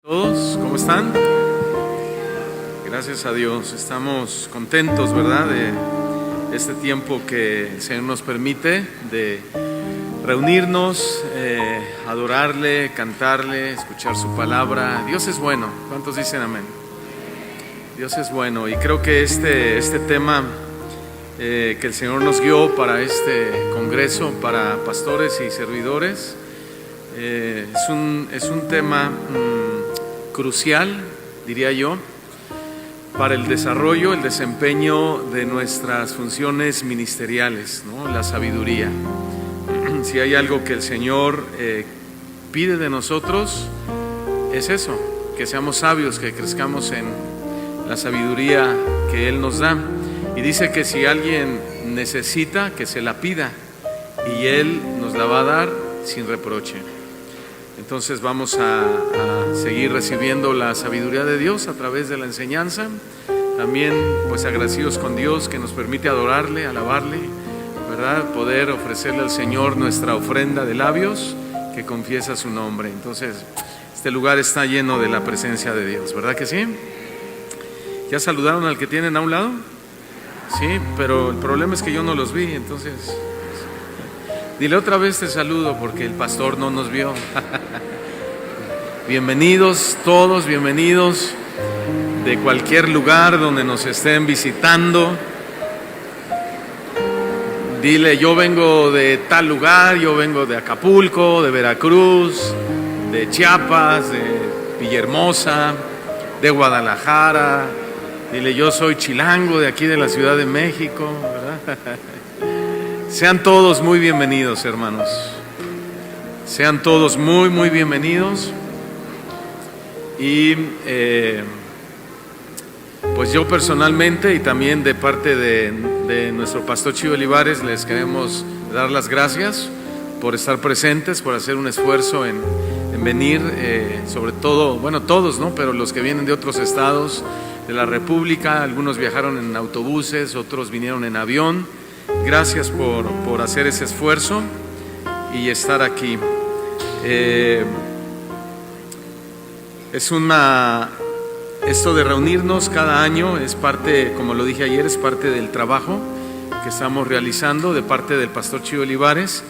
Todos, ¿cómo están? Gracias a Dios, estamos contentos, ¿verdad? De este tiempo que el Señor nos permite de reunirnos, adorarle, cantarle, escuchar su palabra. Dios es bueno, ¿cuántos dicen amén? Dios es bueno, y creo que este tema que el Señor nos guió para este congreso, para pastores y servidores, es un tema crucial, diría yo, para el desarrollo, el desempeño de nuestras funciones ministeriales, ¿no? La sabiduría. Si hay algo que el Señor pide de nosotros, es eso, que seamos sabios, que crezcamos en la sabiduría que Él nos da. Y dice que si alguien necesita, que se la pida, y Él nos la va a dar sin reproche. Entonces vamos a seguir recibiendo la sabiduría de Dios a través de la enseñanza. También pues agradecidos con Dios que nos permite adorarle, alabarle, ¿verdad? Poder ofrecerle al Señor nuestra ofrenda de labios que confiesa su nombre. Entonces este lugar está lleno de la presencia de Dios, ¿verdad que sí? ¿Ya saludaron al que tienen a un lado? Sí, pero el problema es que yo no los vi, entonces dile otra vez te saludo porque el pastor no nos vio. Bienvenidos todos, bienvenidos de cualquier lugar donde nos estén visitando. Dile, yo vengo de tal lugar, yo vengo de Acapulco, de Veracruz, de Chiapas, de Villahermosa, de Guadalajara. Dile, yo soy chilango de aquí de la Ciudad de México, ¿verdad? Sean todos muy bienvenidos, hermanos. Sean todos muy bienvenidos. Y pues yo personalmente y también de parte de nuestro pastor Chío Olivares les queremos dar las gracias por estar presentes, por hacer un esfuerzo en venir, sobre todo, bueno, todos, ¿no? Pero los que vienen de otros estados de la República, algunos viajaron en autobuses, otros vinieron en avión. Gracias por hacer ese esfuerzo y estar aquí. Esto de reunirnos cada año es parte, como lo dije ayer, es parte del trabajo que estamos realizando de parte del pastor Chío Olivares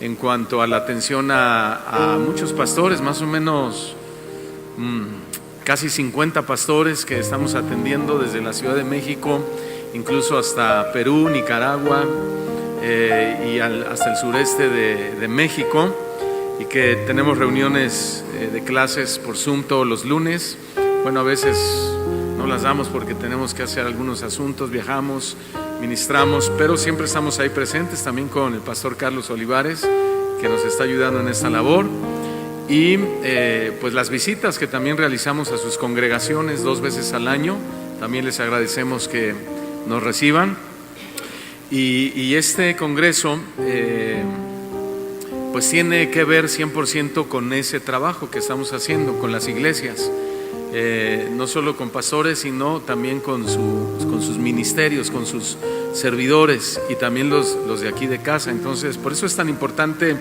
en cuanto a la atención a muchos pastores, más o menos casi 50 pastores que estamos atendiendo desde la Ciudad de México, incluso hasta Perú, Nicaragua y hasta el sureste de México, y que tenemos reuniones de clases por Zoom todos los lunes. Bueno, a veces no las damos porque tenemos que hacer algunos asuntos, viajamos, ministramos, pero siempre estamos ahí presentes también con el pastor Carlos Olivares, que nos está ayudando en esta labor, y pues las visitas que también realizamos a sus congregaciones 2 veces al año, también les agradecemos que nos reciban. Y este congreso pues tiene que ver 100% con ese trabajo que estamos haciendo con las iglesias, no solo con pastores, sino también con sus ministerios, con sus servidores y también los de aquí de casa. Entonces por eso es tan importante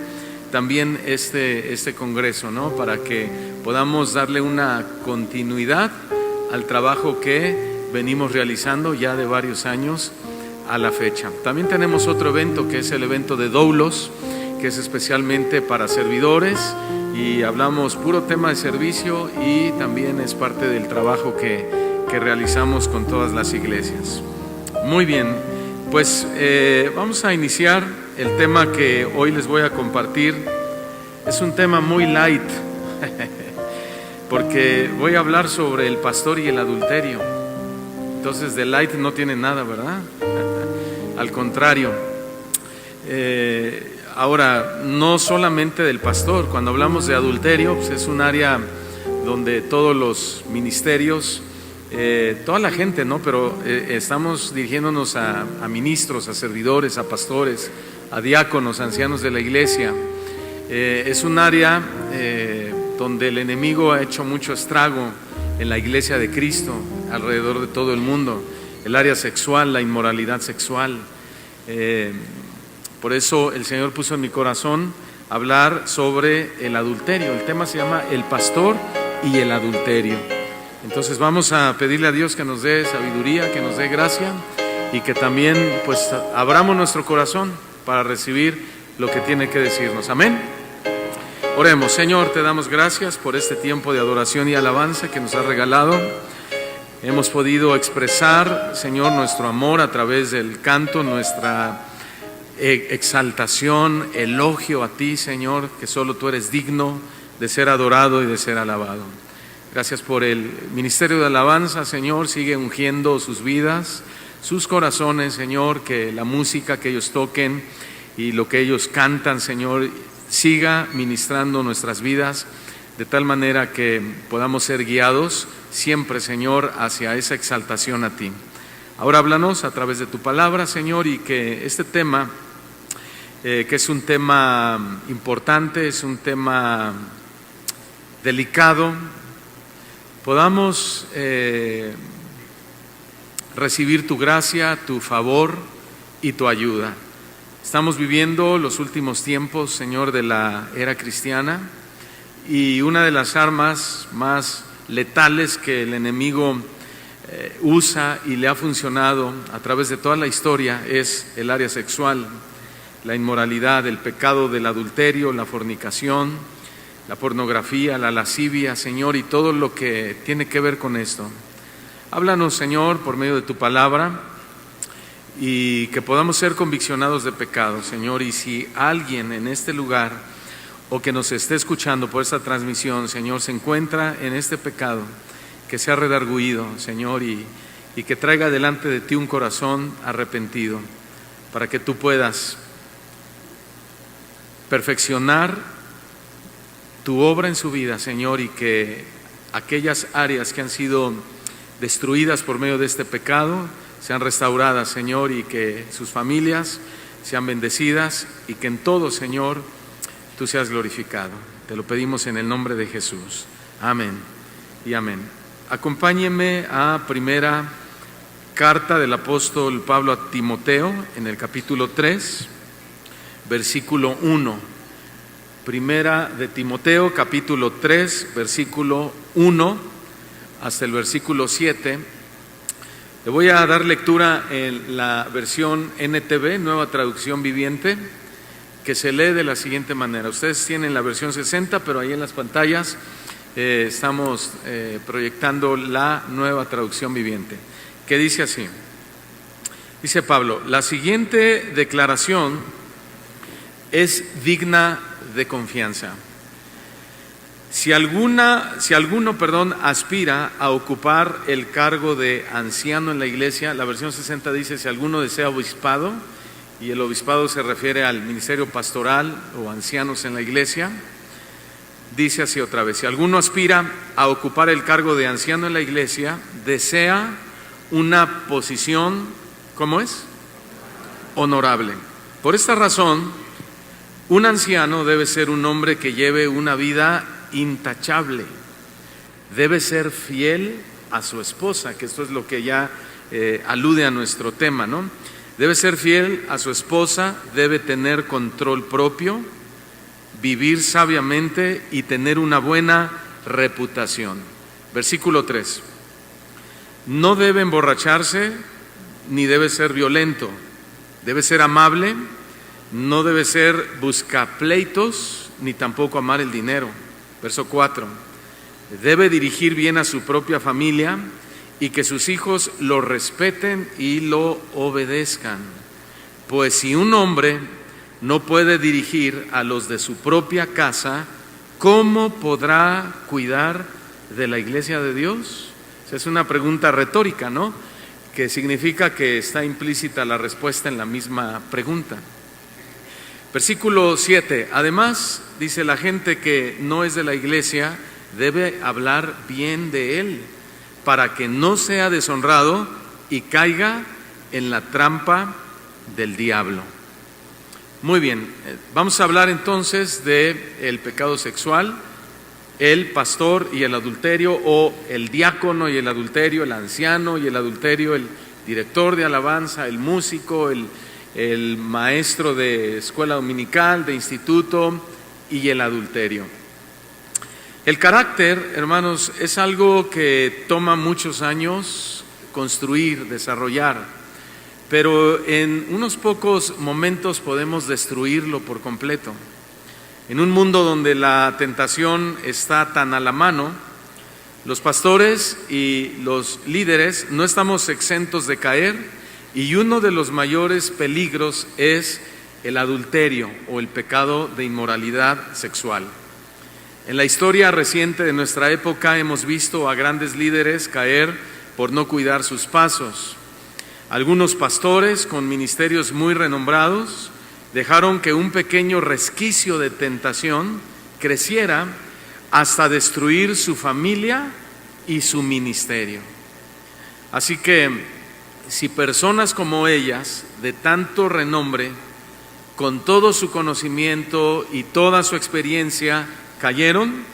también este congreso, ¿no? Para que podamos darle una continuidad al trabajo que venimos realizando ya de varios años a la fecha. También tenemos otro evento que es el evento de Doulos, que es especialmente para servidores, y hablamos puro tema de servicio y también es parte del trabajo que realizamos con todas las iglesias. Muy bien, pues vamos a iniciar el tema que hoy les voy a compartir. Es un tema muy light porque voy a hablar sobre el pastor y el adulterio. Entonces de light no tiene nada, ¿verdad? Al contrario. Ahora, no solamente del pastor. Cuando hablamos de adulterio, pues es un área donde todos los ministerios, toda la gente, ¿no? Pero estamos dirigiéndonos a ministros, a servidores, a pastores, a diáconos, a ancianos de la iglesia. Es un área donde el enemigo ha hecho mucho estrago en la iglesia de Cristo alrededor de todo el mundo. El área sexual, la inmoralidad sexual. Por eso el Señor puso en mi corazón hablar sobre el adulterio. El tema se llama El pastor y el adulterio. Entonces vamos a pedirle a Dios que nos dé sabiduría, que nos dé gracia y que también pues abramos nuestro corazón para recibir lo que tiene que decirnos. Amén. Oremos. Señor, te damos gracias por este tiempo de adoración y alabanza que nos has regalado. Hemos podido expresar, Señor, nuestro amor a través del canto, nuestra exaltación, elogio a ti, Señor, que solo tú eres digno de ser adorado y de ser alabado. Gracias por el ministerio de alabanza, Señor. Sigue ungiendo sus vidas, sus corazones, Señor, que la música que ellos toquen y lo que ellos cantan, Señor, siga ministrando nuestras vidas de tal manera que podamos ser guiados siempre, Señor, hacia esa exaltación a ti. Ahora háblanos a través de tu palabra, Señor, y que este tema, que es un tema importante, es un tema delicado, podamos recibir tu gracia, tu favor y tu ayuda. Estamos viviendo los últimos tiempos, Señor, de la era cristiana, y una de las armas más letales que el enemigo usa y le ha funcionado a través de toda la historia es el área sexual, la inmoralidad, el pecado del adulterio, la fornicación, la pornografía, la lascivia, Señor, y todo lo que tiene que ver con esto. Háblanos, Señor, por medio de tu palabra, y que podamos ser conviccionados de pecado, Señor. Y si alguien en este lugar o que nos esté escuchando por esta transmisión, Señor, se encuentra en este pecado, que sea redarguido, Señor, y que traiga delante de ti un corazón arrepentido, para que tú puedas perfeccionar tu obra en su vida, Señor, y que aquellas áreas que han sido destruidas por medio de este pecado sean restauradas, Señor, y que sus familias sean bendecidas, y que en todo, Señor, tú seas glorificado. Te lo pedimos en el nombre de Jesús. Amén y amén. Acompáñenme a primera carta del apóstol Pablo a Timoteo, en el capítulo 3, versículo 1. Primera de Timoteo, capítulo 3, versículo 1 hasta el versículo 7. Le voy a dar lectura en la versión NTV, Nueva Traducción Viviente, que se lee de la siguiente manera. Ustedes tienen la versión 60, pero ahí en las pantallas estamos proyectando la Nueva Traducción Viviente, que dice así. Dice Pablo: la siguiente declaración es digna de confianza. Si alguno, aspira a ocupar el cargo de anciano en la iglesia, la versión 60 dice: si alguno desea obispado, y el obispado se refiere al ministerio pastoral o ancianos en la iglesia. Dice así otra vez: si alguno aspira a ocupar el cargo de anciano en la iglesia, desea una posición, ¿cómo es? Honorable. Por esta razón, un anciano debe ser un hombre que lleve una vida intachable, debe ser fiel a su esposa, que esto es lo que ya alude a nuestro tema, ¿no? Debe ser fiel a su esposa, debe tener control propio, vivir sabiamente y tener una buena reputación. Versículo 3. No debe emborracharse ni debe ser violento, debe ser amable, no debe ser buscapleitos ni tampoco amar el dinero. Verso 4. Debe dirigir bien a su propia familia y que sus hijos lo respeten y lo obedezcan. Pues si un hombre no puede dirigir a los de su propia casa, ¿cómo podrá cuidar de la iglesia de Dios? Esa es una pregunta retórica, ¿no? Que significa que está implícita la respuesta en la misma pregunta. Versículo 7. Además, dice: la gente que no es de la iglesia debe hablar bien de él, para que no sea deshonrado y caiga en la trampa del diablo. Muy bien, vamos a hablar entonces del pecado sexual, el pastor y el adulterio, o el diácono y el adulterio, el anciano y el adulterio, el director de alabanza, el músico, el maestro de escuela dominical, de instituto, y el adulterio. El carácter, hermanos, es algo que toma muchos años construir, desarrollar, pero en unos pocos momentos podemos destruirlo por completo. En un mundo donde la tentación está tan a la mano, los pastores y los líderes no estamos exentos de caer, y uno de los mayores peligros es el adulterio o el pecado de inmoralidad sexual. En la historia reciente de nuestra época hemos visto a grandes líderes caer por no cuidar sus pasos. Algunos pastores con ministerios muy renombrados dejaron que un pequeño resquicio de tentación creciera hasta destruir su familia y su ministerio. Así que si personas como ellas, de tanto renombre, con todo su conocimiento y toda su experiencia, cayeron,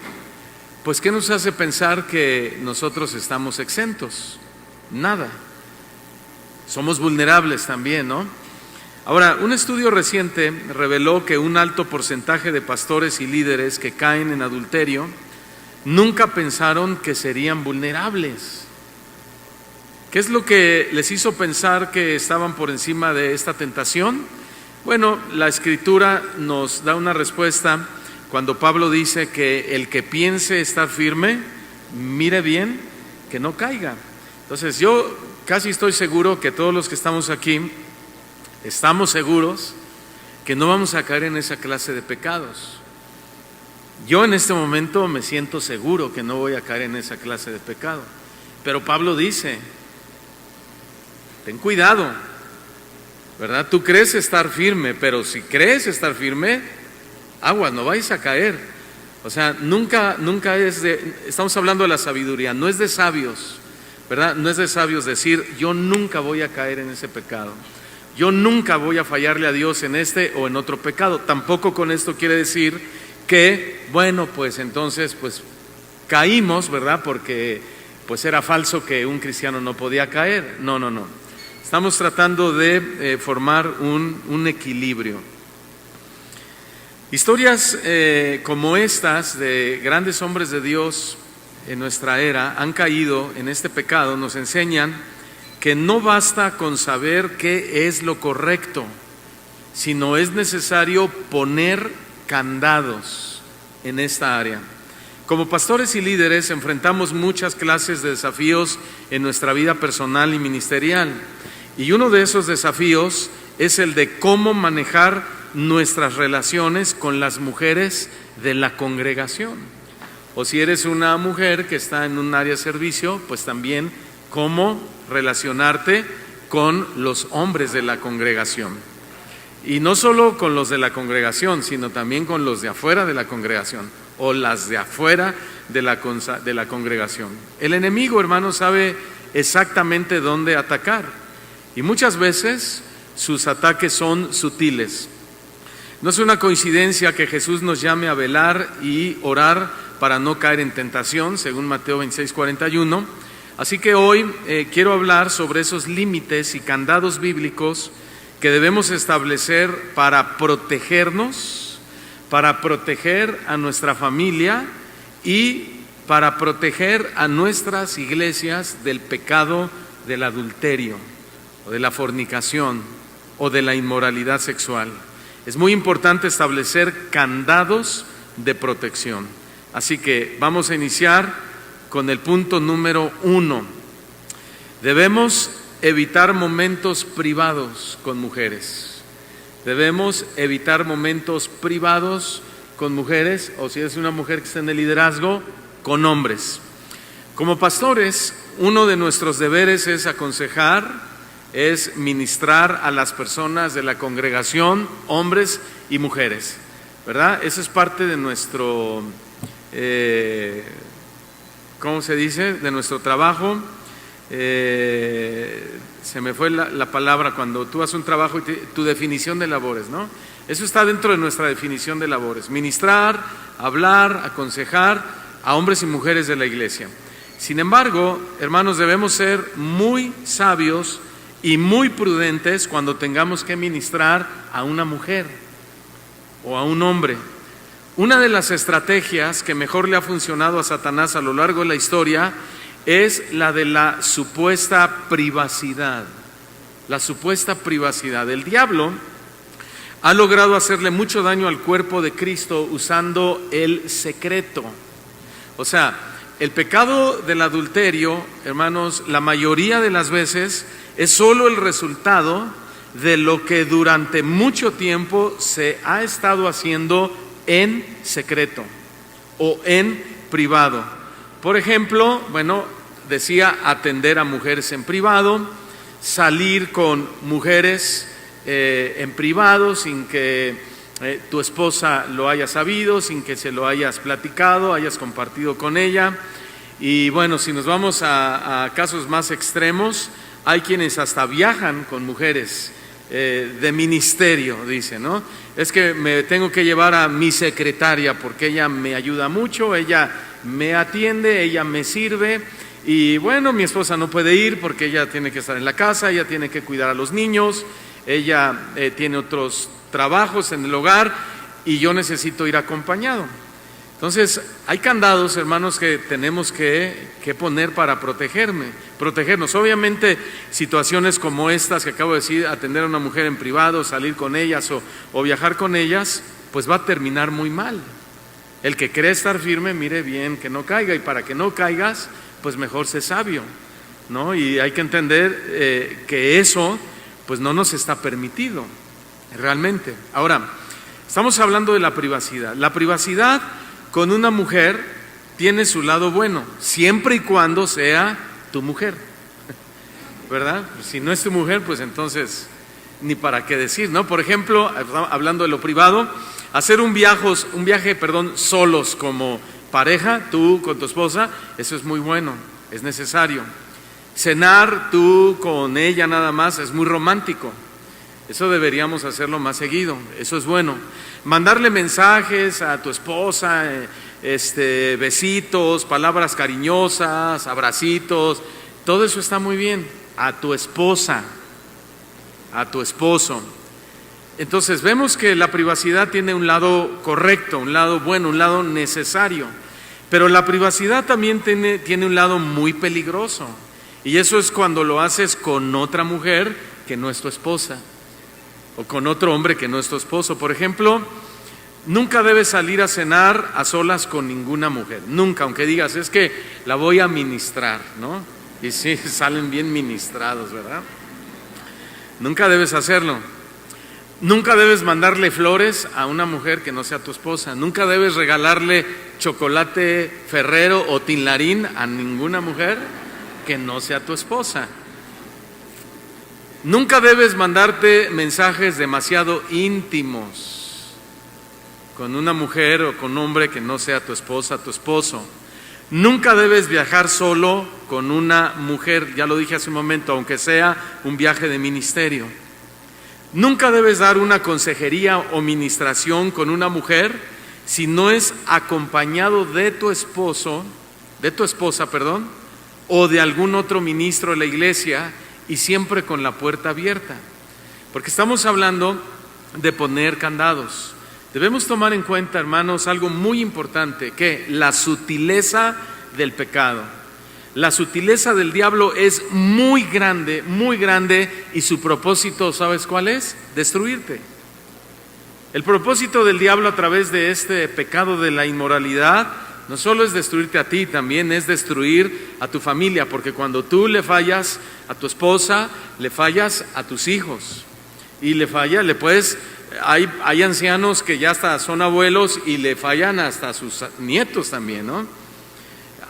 pues ¿qué nos hace pensar que nosotros estamos exentos? Nada. Somos vulnerables también, ¿no? Ahora, un estudio reciente reveló que un alto porcentaje de pastores y líderes que caen en adulterio nunca pensaron que serían vulnerables. ¿Qué es lo que les hizo pensar que estaban por encima de esta tentación? Bueno, la Escritura nos da una respuesta cuando Pablo dice que el que piense estar firme, mire bien que no caiga. Entonces yo casi estoy seguro que todos los que estamos aquí estamos seguros que no vamos a caer en esa clase de pecados. Yo en este momento me siento seguro que no voy a caer en esa clase de pecado. Pero Pablo dice, ten cuidado, ¿verdad? Tú crees estar firme, pero si crees estar firme, aguas, no vais a caer. O sea, nunca es estamos hablando de la sabiduría, no es de sabios, ¿verdad? No es de sabios decir, yo nunca voy a caer en ese pecado. Yo nunca voy a fallarle a Dios en este o en otro pecado. Tampoco con esto quiere decir que, bueno, pues entonces, pues caímos, ¿verdad? Porque pues era falso que un cristiano no podía caer. No. Estamos tratando de formar un equilibrio. Historias como estas de grandes hombres de Dios en nuestra era han caído en este pecado, nos enseñan que no basta con saber qué es lo correcto, sino es necesario poner candados en esta área. Como pastores y líderes enfrentamos muchas clases de desafíos en nuestra vida personal y ministerial, y uno de esos desafíos es el de cómo manejar nuestras relaciones con las mujeres de la congregación. O si eres una mujer que está en un área de servicio, pues también cómo relacionarte con los hombres de la congregación. Y no solo con los de la congregación, sino también con los de afuera de la congregación o las de afuera de la congregación. El enemigo, hermano, sabe exactamente dónde atacar, y muchas veces sus ataques son sutiles. No es una coincidencia que Jesús nos llame a velar y orar para no caer en tentación, según Mateo 26:41. Así que hoy quiero hablar sobre esos límites y candados bíblicos que debemos establecer para protegernos, para proteger a nuestra familia y para proteger a nuestras iglesias del pecado del adulterio o de la fornicación o de la inmoralidad sexual. Es muy importante establecer candados de protección. Así que vamos a iniciar con el punto número 1. Debemos evitar momentos privados con mujeres. Debemos evitar momentos privados con mujeres, o si es una mujer que está en el liderazgo, con hombres. Como pastores, uno de nuestros deberes es aconsejar, es ministrar a las personas de la congregación, hombres y mujeres, ¿verdad? Eso es parte de nuestro, ¿cómo se dice? De nuestro trabajo. Se me fue la palabra cuando tú haces un trabajo y tu definición de labores, ¿no? Eso está dentro de nuestra definición de labores: ministrar, hablar, aconsejar a hombres y mujeres de la iglesia. Sin embargo, hermanos, debemos ser muy sabios y muy prudentes cuando tengamos que ministrar a una mujer o a un hombre. Una de las estrategias que mejor le ha funcionado a Satanás a lo largo de la historia es la de la supuesta privacidad. La supuesta privacidad. El diablo ha logrado hacerle mucho daño al cuerpo de Cristo usando el secreto. O sea, el pecado del adulterio, hermanos, la mayoría de las veces es solo el resultado de lo que durante mucho tiempo se ha estado haciendo en secreto o en privado. Por ejemplo, decía atender a mujeres en privado, salir con mujeres en privado sin que tu esposa lo haya sabido, sin que se lo hayas platicado, hayas compartido con ella. Y bueno, si nos vamos a casos más extremos, hay quienes hasta viajan con mujeres de ministerio, dice, ¿no? Es que me tengo que llevar a mi secretaria porque ella me ayuda mucho, ella me atiende, ella me sirve. Y bueno, mi esposa no puede ir porque ella tiene que estar en la casa, ella tiene que cuidar a los niños, ella tiene otros trabajos en el hogar y yo necesito ir acompañado. Entonces, hay candados, hermanos, que tenemos que poner para protegernos. Obviamente, situaciones como estas que acabo de decir, atender a una mujer en privado, salir con ellas o viajar con ellas, pues va a terminar muy mal. El que cree estar firme, mire bien que no caiga, y para que no caigas, pues mejor sé sabio, ¿no? Y hay que entender que eso, pues no nos está permitido, realmente. Ahora, estamos hablando de la privacidad. La privacidad con una mujer tiene su lado bueno, siempre y cuando sea tu mujer, ¿verdad? Si no es tu mujer, pues entonces ni para qué decir, ¿no? Por ejemplo, hablando de lo privado, hacer un viaje, solos como pareja, tú con tu esposa, eso es muy bueno, es necesario. Cenar tú con ella nada más es muy romántico. Eso deberíamos hacerlo más seguido, eso es bueno. Mandarle mensajes a tu esposa, besitos, palabras cariñosas, abracitos, todo eso está muy bien. A tu esposa, a tu esposo. Entonces vemos que la privacidad tiene un lado correcto, un lado bueno, un lado necesario. Pero la privacidad también tiene un lado muy peligroso. Y eso es cuando lo haces con otra mujer que no es tu esposa, o con otro hombre que no es tu esposo. Por ejemplo, nunca debes salir a cenar a solas con ninguna mujer, nunca, aunque digas, es que la voy a ministrar, ¿no? Y sí, salen bien ministrados, ¿verdad? Nunca debes hacerlo. Nunca debes mandarle flores a una mujer que no sea tu esposa. Nunca debes regalarle chocolate Ferrero o Tinlarín a ninguna mujer que no sea tu esposa. Nunca debes mandarte mensajes demasiado íntimos con una mujer o con un hombre que no sea tu esposa, tu esposo. Nunca debes viajar solo con una mujer, ya lo dije hace un momento, aunque sea un viaje de ministerio. Nunca debes dar una consejería o ministración con una mujer si no es acompañado de tu esposa, o de algún otro ministro de la iglesia, y siempre con la puerta abierta. Porque estamos hablando de poner candados. Debemos tomar en cuenta, hermanos, algo muy importante, que la sutileza del pecado. La sutileza del diablo es muy grande, y su propósito, ¿sabes cuál es? Destruirte. El propósito del diablo a través de este pecado de la inmoralidad no solo es destruirte a ti, también es destruir a tu familia, porque cuando tú le fallas a tu esposa, le fallas a tus hijos, y hay ancianos que ya hasta son abuelos y le fallan hasta a sus nietos también, ¿no?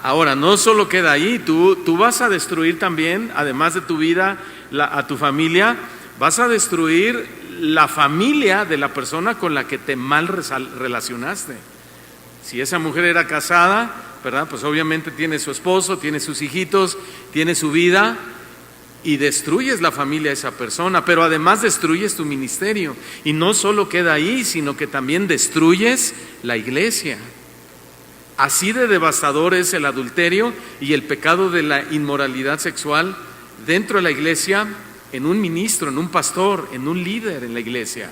Ahora, no solo queda ahí, tú vas a destruir también, además de tu vida, a tu familia, vas a destruir la familia de la persona con la que te mal relacionaste. Si esa mujer era casada, ¿verdad? Pues obviamente tiene su esposo, tiene sus hijitos, tiene su vida, y destruyes la familia de esa persona, pero además destruyes tu ministerio. Y no solo queda ahí, sino que también destruyes la iglesia. Así de devastador es el adulterio y el pecado de la inmoralidad sexual dentro de la iglesia, en un ministro, en un pastor, en un líder en la iglesia.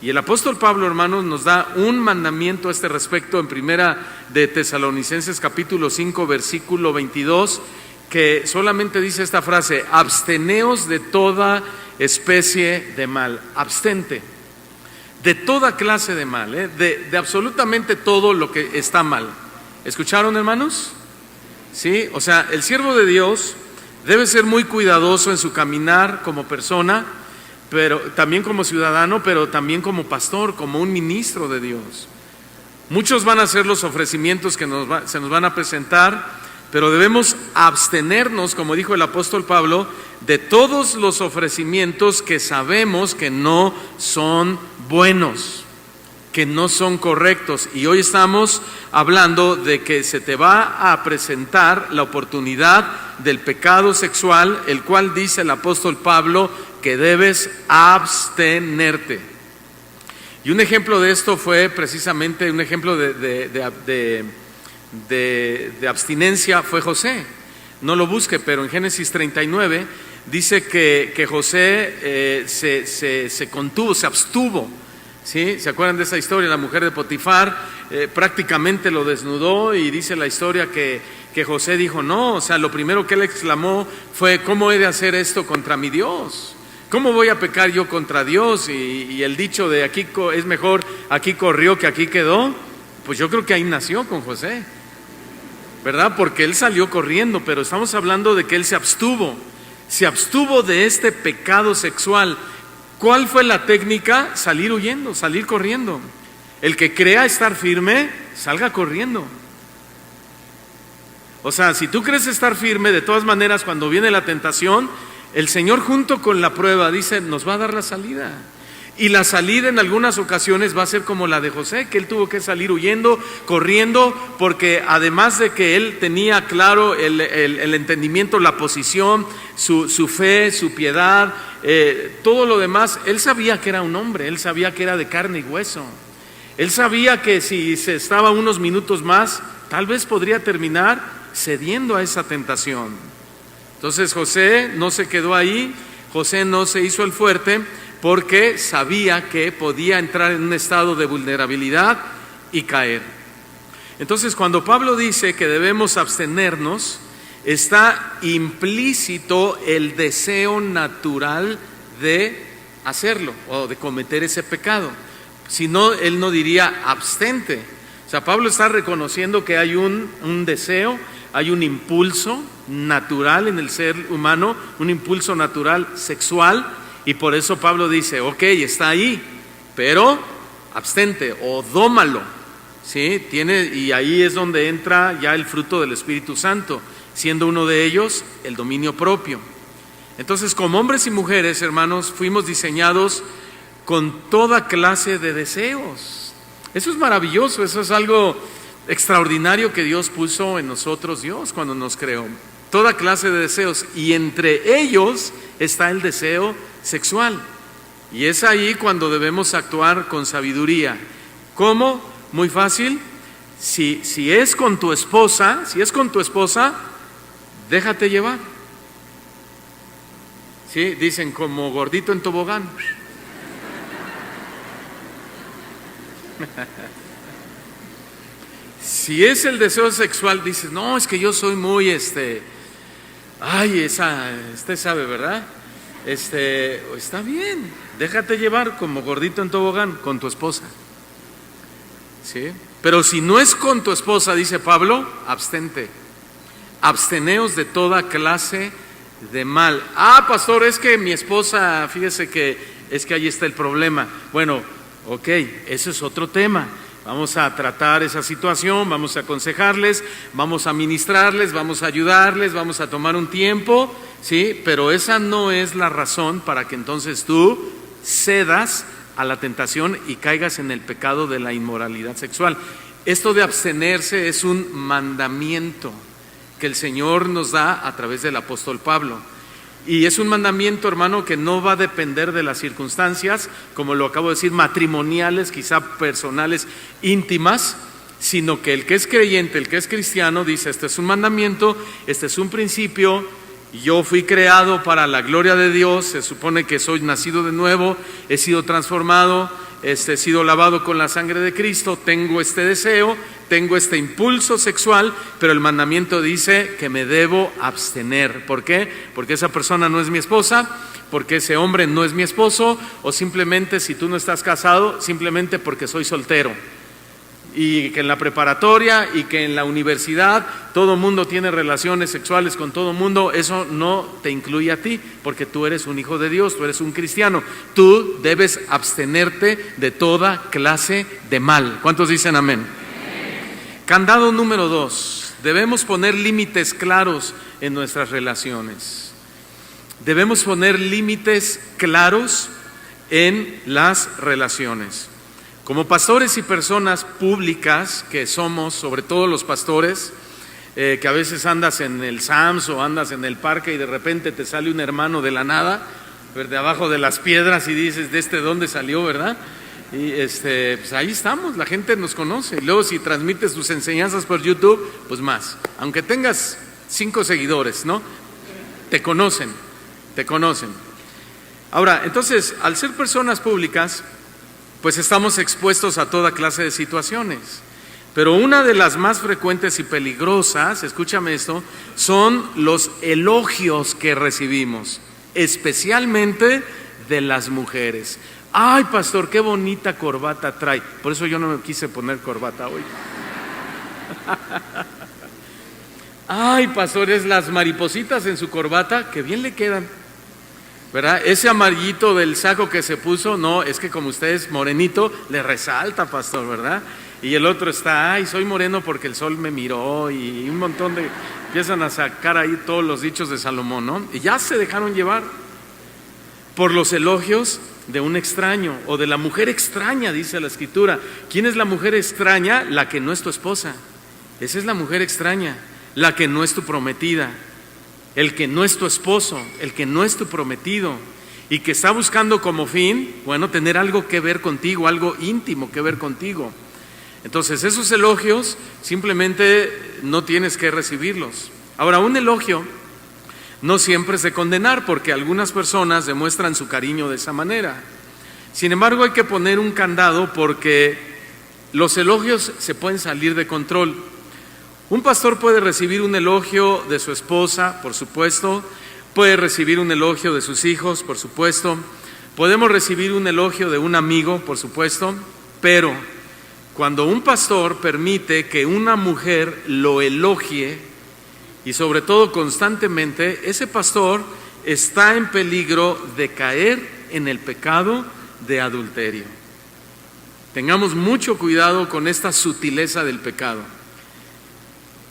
Y el apóstol Pablo, hermanos, nos da un mandamiento a este respecto en primera de Tesalonicenses capítulo 5, versículo 22, que solamente dice esta frase: absteneos de toda especie de mal. Abstente de toda clase de mal, de absolutamente todo lo que está mal. ¿Escucharon, hermanos? Sí, o sea, el siervo de Dios debe ser muy cuidadoso en su caminar como persona, pero también como ciudadano, pero también como pastor, como un ministro de Dios. Muchos van a hacer los ofrecimientos que se nos van a presentar, pero debemos abstenernos, como dijo el apóstol Pablo, de todos los ofrecimientos que sabemos que no son buenos, que no son correctos. Y hoy estamos hablando de que se te va a presentar la oportunidad del pecado sexual, el cual dice el apóstol Pablo que debes abstenerte. Y un ejemplo de esto fue precisamente un ejemplo de abstinencia fue José. No lo busque, pero en Génesis 39 dice que José se contuvo, se abstuvo. ¿Sí? ¿Se acuerdan de esa historia? La mujer de Potifar prácticamente lo desnudó, y dice la historia que José dijo no, o sea, lo primero que él exclamó fue: ¿cómo he de hacer esto contra mi Dios? ¿Cómo voy a pecar yo contra Dios? Y el dicho de aquí es mejor aquí corrió que aquí quedó, pues yo creo que ahí nació con José, ¿verdad? Porque él salió corriendo, pero estamos hablando de que él se abstuvo de este pecado sexual. ¿Cuál fue la técnica? Salir huyendo, salir corriendo. El que crea estar firme, salga corriendo. O sea, si tú crees estar firme, de todas maneras, cuando viene la tentación, el Señor junto con la prueba dice, nos va a dar la salida. Y la salida en algunas ocasiones va a ser como la de José, que él tuvo que salir huyendo, corriendo, porque además de que él tenía claro el entendimiento, la posición, su fe, su piedad, todo lo demás, él sabía que era un hombre, él sabía que era de carne y hueso. Él sabía que si se estaba unos minutos más, tal vez podría terminar cediendo a esa tentación. Entonces José no se quedó ahí, José no se hizo el fuerte, porque sabía que podía entrar en un estado de vulnerabilidad y caer. Entonces, cuando Pablo dice que debemos abstenernos, está implícito el deseo natural de hacerlo o de cometer ese pecado. Si no, él no diría abstente. O sea, Pablo está reconociendo que hay un deseo, hay un impulso natural en el ser humano, un impulso natural sexual. Y por eso Pablo dice, ok, está ahí, pero abstente o dómalo, ¿sí? Y ahí es donde entra ya el fruto del Espíritu Santo, siendo uno de ellos el dominio propio. Entonces, como hombres y mujeres, hermanos, fuimos diseñados con toda clase de deseos. Eso es maravilloso, eso es algo extraordinario que Dios puso en nosotros, Dios, cuando nos creó. Toda clase de deseos, y entre ellos está el deseo sexual. Y es ahí cuando debemos actuar con sabiduría. ¿Cómo? Muy fácil. Si es con tu esposa, déjate llevar. ¿Sí? Dicen como gordito en tobogán. Si es el deseo sexual, dices, no, es que yo soy muy usted sabe, ¿verdad? Está bien, déjate llevar como gordito en tobogán con tu esposa. ¿Sí? Pero si no es con tu esposa, dice Pablo, abstente. Absteneos de toda clase de mal. Pastor, es que mi esposa, fíjese que es que ahí está el problema. Bueno, ok, ese es otro tema. Vamos a tratar esa situación, vamos a aconsejarles, vamos a ministrarles, vamos a ayudarles, vamos a tomar un tiempo, ¿sí? Pero esa no es la razón para que entonces tú cedas a la tentación y caigas en el pecado de la inmoralidad sexual. Esto de abstenerse es un mandamiento que el Señor nos da a través del apóstol Pablo. Y es un mandamiento, hermano, que no va a depender de las circunstancias, como lo acabo de decir, matrimoniales, quizá personales, íntimas, sino que el que es creyente, el que es cristiano, dice, este es un mandamiento, este es un principio, yo fui creado para la gloria de Dios, se supone que soy nacido de nuevo, he sido transformado, he sido lavado con la sangre de Cristo, tengo este deseo, tengo este impulso sexual, pero el mandamiento dice que me debo abstener. ¿Por qué? Porque esa persona no es mi esposa, porque ese hombre no es mi esposo, o simplemente, si tú no estás casado, simplemente porque soy soltero. Y que en la preparatoria y que en la universidad todo mundo tiene relaciones sexuales con todo mundo, eso no te incluye a ti, porque tú eres un hijo de Dios, tú eres un cristiano. Tú debes abstenerte de toda clase de mal. ¿Cuántos dicen amén? Candado número 2, debemos poner límites claros en nuestras relaciones. Debemos poner límites claros en las relaciones. Como pastores y personas públicas que somos, sobre todo los pastores, que a veces andas en el Sams o andas en el parque y de repente te sale un hermano de la nada, de abajo de las piedras, y dices, ¿de dónde salió, verdad? Y pues ahí estamos, la gente nos conoce. Y luego si transmites tus enseñanzas por YouTube, pues más. Aunque tengas 5 seguidores, ¿no? Te conocen. Ahora, entonces, al ser personas públicas, pues estamos expuestos a toda clase de situaciones. Pero una de las más frecuentes y peligrosas, escúchame esto, son los elogios que recibimos, especialmente de las mujeres. Ay, pastor, qué bonita corbata trae. Por eso yo no me quise poner corbata hoy. Ay, pastor, es las maripositas en su corbata, que bien le quedan, ¿verdad? Ese amarillito del saco que se puso, no, es que como usted es morenito, le resalta, pastor, ¿verdad? Y el otro está, ay, soy moreno porque el sol me miró, y un montón de, empiezan a sacar ahí todos los dichos de Salomón, ¿no? Y ya se dejaron llevar por los elogios de un extraño o de la mujer extraña, dice la Escritura. ¿Quién es la mujer extraña? La que no es tu esposa. Esa es la mujer extraña, la que no es tu prometida, el que no es tu esposo, el que no es tu prometido y que está buscando como fin, bueno, tener algo que ver contigo, algo íntimo que ver contigo. Entonces esos elogios simplemente no tienes que recibirlos. Ahora, un elogio no siempre es de condenar, porque algunas personas demuestran su cariño de esa manera. Sin embargo, hay que poner un candado, porque los elogios se pueden salir de control. Un pastor puede recibir un elogio de su esposa, por supuesto, puede recibir un elogio de sus hijos, por supuesto, podemos recibir un elogio de un amigo, por supuesto, pero cuando un pastor permite que una mujer lo elogie, y sobre todo constantemente, ese pastor está en peligro de caer en el pecado de adulterio. Tengamos mucho cuidado con esta sutileza del pecado.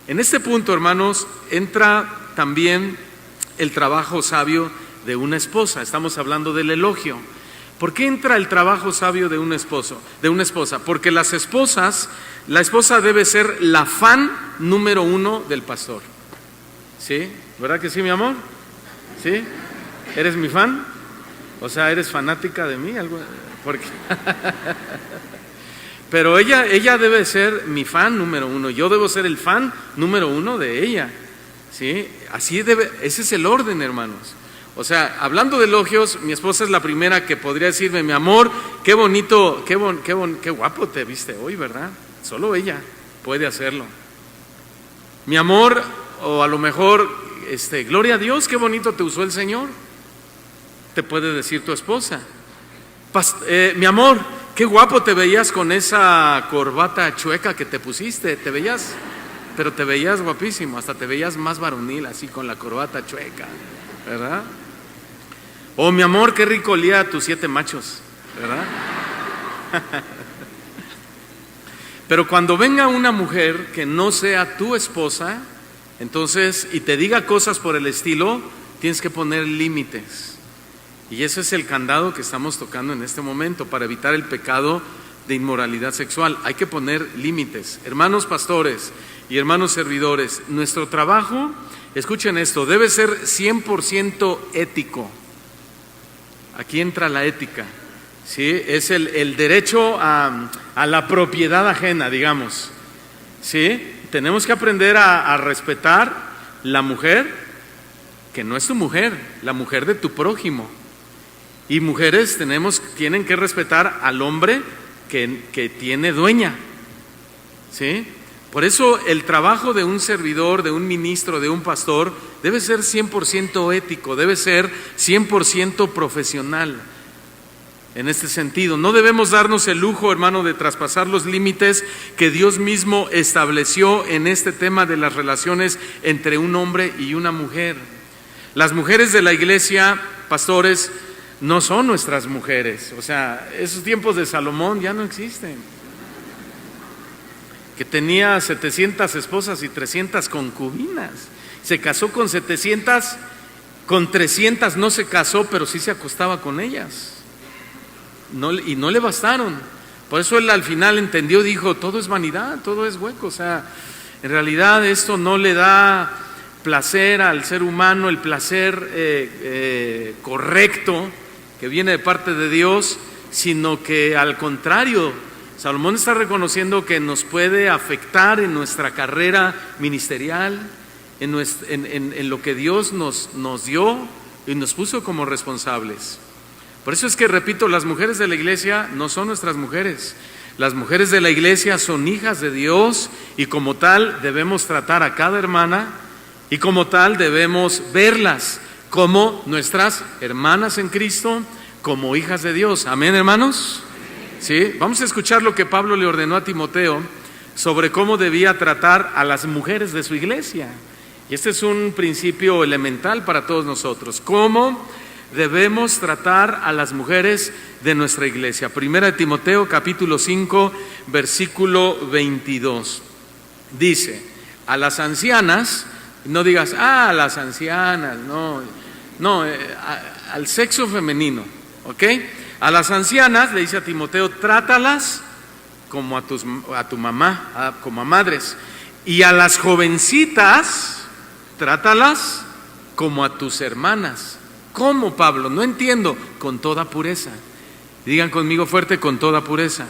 En este punto, hermanos, entra también el trabajo sabio de una esposa. Estamos hablando del elogio. ¿Por qué entra el trabajo sabio de un esposo, de una esposa? Porque la esposa debe ser la fan número 1 del pastor. ¿Sí? ¿Verdad que sí, mi amor? ¿Sí? ¿Eres mi fan? O sea, ¿eres fanática de mí? ¿Algo? Porque pero ella debe ser mi fan número 1. Yo debo ser el fan número 1 de ella. ¿Sí? Ese es el orden, hermanos. O sea, hablando de elogios, mi esposa es la primera que podría decirme, mi amor, qué bonito, qué guapo te viste hoy, ¿verdad? Solo ella puede hacerlo. Mi amor, o a lo mejor, gloria a Dios, qué bonito te usó el Señor. Te puede decir tu esposa. Mi amor, qué guapo te veías con esa corbata chueca que te pusiste. Te veías guapísimo, hasta te veías más varonil así con la corbata chueca, ¿verdad? Oh, mi amor, qué rico olía a tus 7 machos, ¿verdad? Pero cuando venga una mujer que no sea tu esposa, entonces, y te diga cosas por el estilo, tienes que poner límites. Y ese es el candado que estamos tocando en este momento para evitar el pecado de inmoralidad sexual. Hay que poner límites. Hermanos pastores y hermanos servidores, nuestro trabajo, escuchen esto, debe ser 100% ético. Aquí entra la ética, ¿sí? Es el derecho a la propiedad ajena, digamos, ¿sí? Tenemos que aprender a respetar la mujer que no es tu mujer, la mujer de tu prójimo. Y mujeres tienen que respetar al hombre que tiene dueña, ¿sí? Por eso el trabajo de un servidor, de un ministro, de un pastor, debe ser 100% ético, debe ser 100% profesional. En este sentido, no debemos darnos el lujo, hermano, de traspasar los límites que Dios mismo estableció en este tema de las relaciones entre un hombre y una mujer. Las mujeres de la iglesia, pastores, no son nuestras mujeres. O sea, esos tiempos de Salomón ya no existen. Que tenía 700 esposas y 300 concubinas. Se casó con 700, con 300 no se casó, pero sí se acostaba con ellas. Y no le bastaron. Por eso él al final entendió, dijo, todo es vanidad, todo es hueco. O sea, en realidad esto no le da placer al ser humano, el placer correcto que viene de parte de Dios, sino que al contrario, Salomón está reconociendo que nos puede afectar en nuestra carrera ministerial, en lo que Dios nos dio y nos puso como responsables. Por eso es que, repito, las mujeres de la iglesia no son nuestras mujeres. Las mujeres de la iglesia son hijas de Dios y como tal debemos tratar a cada hermana y como tal debemos verlas como nuestras hermanas en Cristo, como hijas de Dios. Amén, hermanos. ¿Sí? Vamos a escuchar lo que Pablo le ordenó a Timoteo sobre cómo debía tratar a las mujeres de su iglesia. Y este es un principio elemental para todos nosotros. ¿Cómo debemos tratar a las mujeres de nuestra iglesia? Primera de Timoteo, capítulo 5, versículo 22. Dice, a las ancianas, no digas, a las ancianas, no, al sexo femenino, ¿ok? A las ancianas, le dice a Timoteo, trátalas como a tu mamá, como a madres. Y a las jovencitas, trátalas como a tus hermanas. ¿Cómo, Pablo? No entiendo. Con toda pureza. Digan conmigo fuerte, con toda pureza.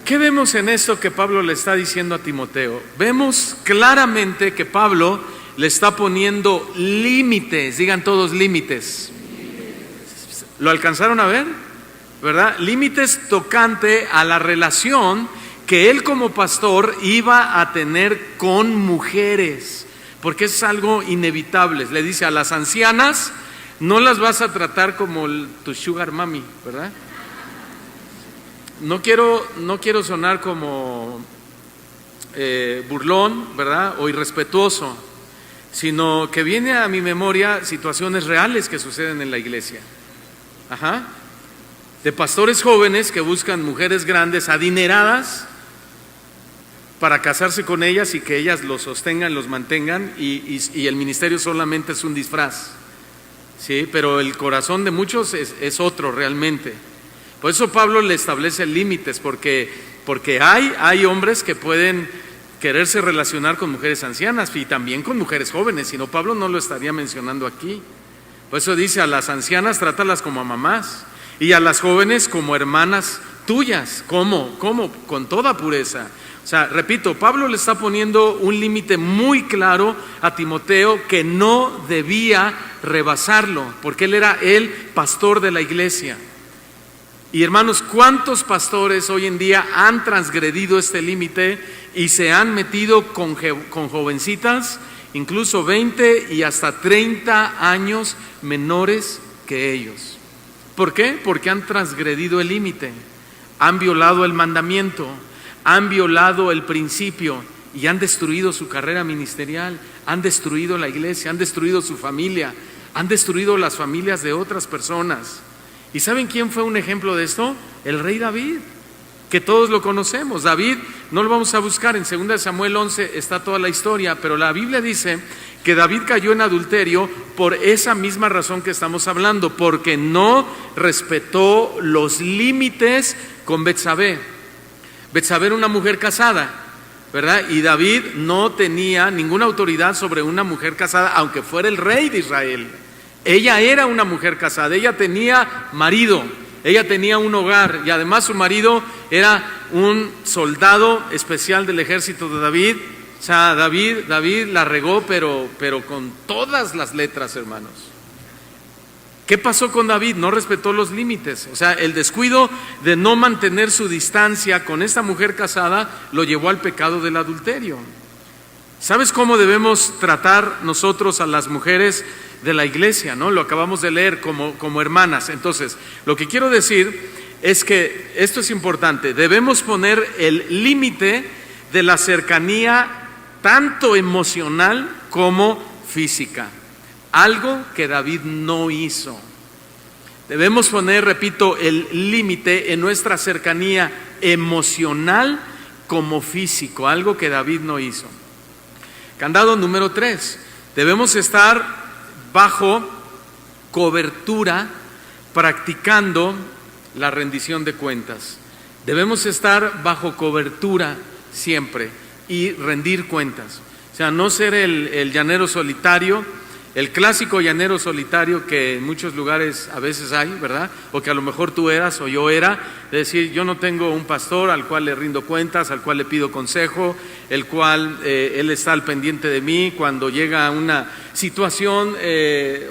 ¿Qué vemos en esto que Pablo le está diciendo a Timoteo? Vemos claramente que Pablo le está poniendo límites. Digan todos límites. ¿Lo alcanzaron a ver? ¿Verdad? Límites tocante a la relación que él como pastor iba a tener con mujeres, porque es algo inevitable. Le dice a las ancianas, no las vas a tratar como tu sugar mami, ¿verdad? No quiero sonar como burlón, ¿verdad? O irrespetuoso, sino que viene a mi memoria situaciones reales que suceden en la iglesia. De pastores jóvenes que buscan mujeres grandes, adineradas, para casarse con ellas y que ellas los sostengan, los mantengan, y el ministerio solamente es un disfraz, ¿sí? Pero el corazón de muchos es otro realmente. Por eso Pablo le establece límites, porque hay hombres que pueden quererse relacionar con mujeres ancianas y también con mujeres jóvenes, si no Pablo no lo estaría mencionando aquí. Por eso dice, a las ancianas trátalas como a mamás y a las jóvenes como hermanas tuyas. ¿Cómo? Con toda pureza. O sea, repito, Pablo le está poniendo un límite muy claro a Timoteo que no debía rebasarlo, porque él era el pastor de la iglesia. Y hermanos, ¿cuántos pastores hoy en día han transgredido este límite y se han metido con jovencitas, incluso 20 y hasta 30 años menores que ellos? ¿Por qué? Porque han transgredido el límite, han violado el mandamiento, han violado el principio y han destruido su carrera ministerial, han destruido la iglesia, han destruido su familia, han destruido las familias de otras personas. ¿Y saben quién fue un ejemplo de esto? El rey David, que todos lo conocemos. David, no lo vamos a buscar, en 2 Samuel 11 está toda la historia, pero la Biblia dice que David cayó en adulterio por esa misma razón que estamos hablando, porque no respetó los límites con Betsabé. Betsabé era una mujer casada, ¿verdad? Y David no tenía ninguna autoridad sobre una mujer casada, aunque fuera el rey de Israel. Ella era una mujer casada, ella tenía marido, ella tenía un hogar y además su marido era un soldado especial del ejército de David. O sea, David la regó, pero con todas las letras, hermanos. ¿Qué pasó con David? No respetó los límites. O sea, el descuido de no mantener su distancia con esta mujer casada lo llevó al pecado del adulterio. ¿Sabes cómo debemos tratar nosotros a las mujeres de la iglesia, ¿no? Lo acabamos de leer como hermanas. Entonces, lo que quiero decir es que esto es importante. Debemos poner el límite de la cercanía tanto emocional como física. Algo que David no hizo. Debemos poner, repito, el límite en nuestra cercanía emocional como físico. Algo que David no hizo. Candado número 3. Debemos estar bajo cobertura practicando la rendición de cuentas. Debemos estar bajo cobertura siempre y rendir cuentas. O sea, no ser el llanero solitario, el clásico llanero solitario que en muchos lugares a veces hay, ¿verdad? O que a lo mejor tú eras o yo era, de decir, yo no tengo un pastor al cual le rindo cuentas, al cual le pido consejo, el cual él está al pendiente de mí cuando llega una situación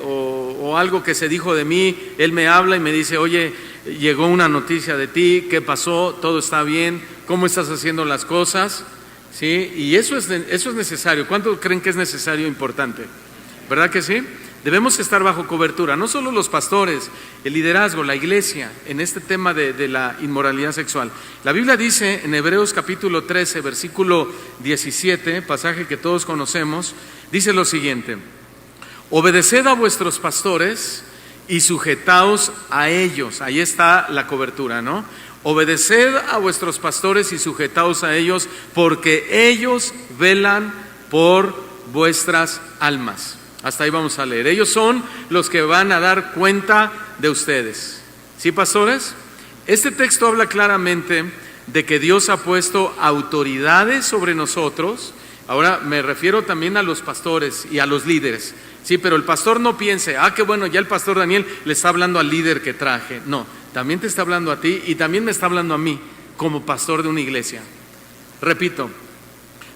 o algo que se dijo de mí, él me habla y me dice, oye, llegó una noticia de ti, ¿qué pasó? ¿Todo está bien? ¿Cómo estás haciendo las cosas? ¿Sí? Y eso es necesario. ¿Cuánto creen que es necesario e importante? ¿Verdad que sí? Debemos estar bajo cobertura, no solo los pastores, el liderazgo, la iglesia, en este tema de la inmoralidad sexual. La Biblia dice en Hebreos capítulo 13, versículo 17, pasaje que todos conocemos, dice lo siguiente: obedeced a vuestros pastores y sujetaos a ellos. Ahí está la cobertura, ¿no? Obedeced a vuestros pastores y sujetaos a ellos, porque ellos velan por vuestras almas. Hasta ahí vamos a leer. Ellos son los que van a dar cuenta de ustedes. ¿Sí, pastores? Este texto habla claramente de que Dios ha puesto autoridades sobre nosotros. Ahora me refiero también a los pastores y a los líderes. Sí, pero el pastor no piense, qué bueno, ya el pastor Daniel le está hablando al líder que traje. No, también te está hablando a ti y también me está hablando a mí como pastor de una iglesia. Repito,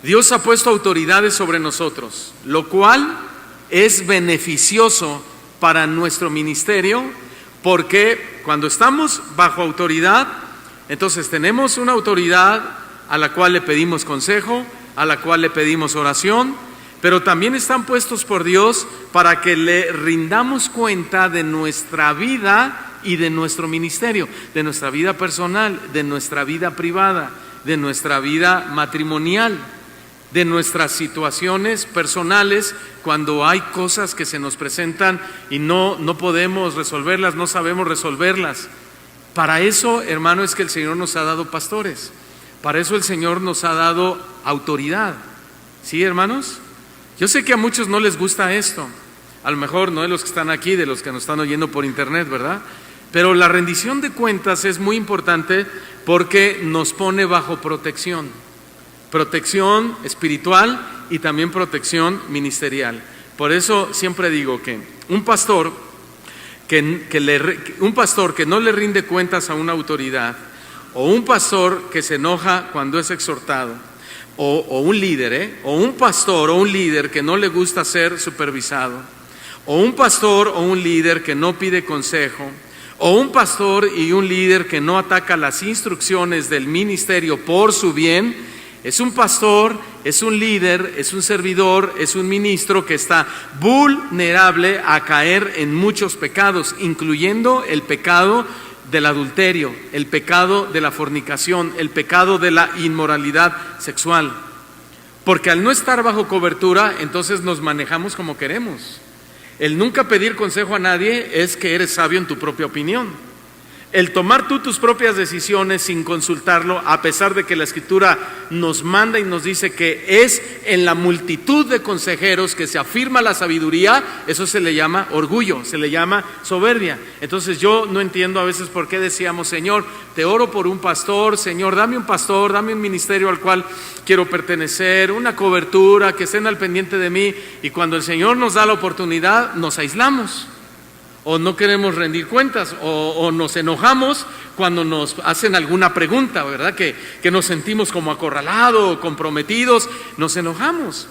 Dios ha puesto autoridades sobre nosotros, lo cual es beneficioso para nuestro ministerio, porque cuando estamos bajo autoridad, entonces tenemos una autoridad a la cual le pedimos consejo, a la cual le pedimos oración, pero también están puestos por Dios para que le rindamos cuenta de nuestra vida y de nuestro ministerio, de nuestra vida personal, de nuestra vida privada, de nuestra vida matrimonial, de nuestras situaciones personales, cuando hay cosas que se nos presentan y no podemos resolverlas, no sabemos resolverlas. Para eso, hermano, es que el Señor nos ha dado pastores. Para eso el Señor nos ha dado autoridad. ¿Sí, hermanos? Yo sé que a muchos no les gusta esto. A lo mejor no de los que están aquí, de los que nos están oyendo por internet, ¿verdad? Pero la rendición de cuentas es muy importante porque nos pone bajo protección. Protección espiritual y también protección ministerial. Por eso siempre digo que un pastor que no le rinde cuentas a una autoridad, o un pastor que se enoja cuando es exhortado, o un líder, o un pastor o un líder que no le gusta ser supervisado, o un pastor o un líder que no pide consejo, o un pastor y un líder que no ataca las instrucciones del ministerio por su bien, es un pastor, es un líder, es un servidor, es un ministro que está vulnerable a caer en muchos pecados, incluyendo el pecado del adulterio, el pecado de la fornicación, el pecado de la inmoralidad sexual. Porque al no estar bajo cobertura, entonces nos manejamos como queremos. El nunca pedir consejo a nadie es que eres sabio en tu propia opinión. El tomar tú tus propias decisiones sin consultarlo, a pesar de que la Escritura nos manda y nos dice que es en la multitud de consejeros que se afirma la sabiduría, eso se le llama orgullo, se le llama soberbia. Entonces yo no entiendo a veces por qué decíamos, Señor, te oro por un pastor, Señor, dame un pastor, dame un ministerio al cual quiero pertenecer, una cobertura, que estén al pendiente de mí, y cuando el Señor nos da la oportunidad, nos aislamos. O no queremos rendir cuentas, o nos enojamos cuando nos hacen alguna pregunta, ¿verdad? Que nos sentimos como acorralados o comprometidos, nos enojamos.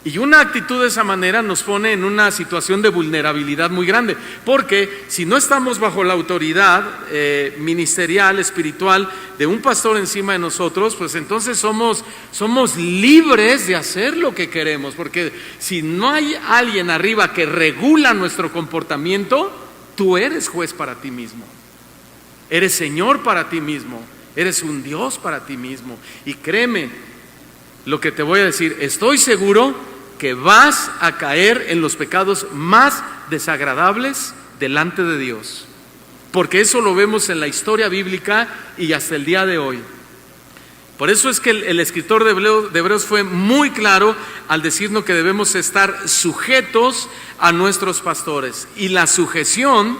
Y una actitud de esa manera nos pone en una situación de vulnerabilidad muy grande, porque si no estamos bajo la autoridad ministerial, espiritual de un pastor encima de nosotros, pues entonces somos libres de hacer lo que queremos, porque si no hay alguien arriba que regula nuestro comportamiento, tú eres juez para ti mismo, eres Señor para ti mismo, eres un Dios para ti mismo. Y créeme lo que te voy a decir, estoy seguro que vas a caer en los pecados más desagradables delante de Dios, porque eso lo vemos en la historia bíblica y hasta el día de hoy. Por eso es que el escritor de Hebreos fue muy claro al decirnos que debemos estar sujetos a nuestros pastores. Y la sujeción,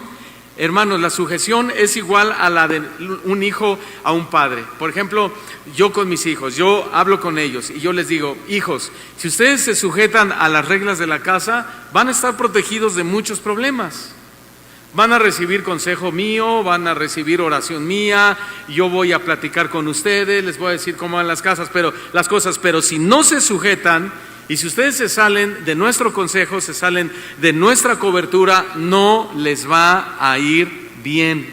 hermanos, la sujeción es igual a la de un hijo a un padre. Por ejemplo, yo con mis hijos, yo hablo con ellos y yo les digo: hijos, si ustedes se sujetan a las reglas de la casa, van a estar protegidos de muchos problemas. Van a recibir consejo mío, van a recibir oración mía, yo voy a platicar con ustedes, les voy a decir cómo van las cosas, pero si no se sujetan y si ustedes se salen de nuestro consejo, se salen de nuestra cobertura, no les va a ir bien.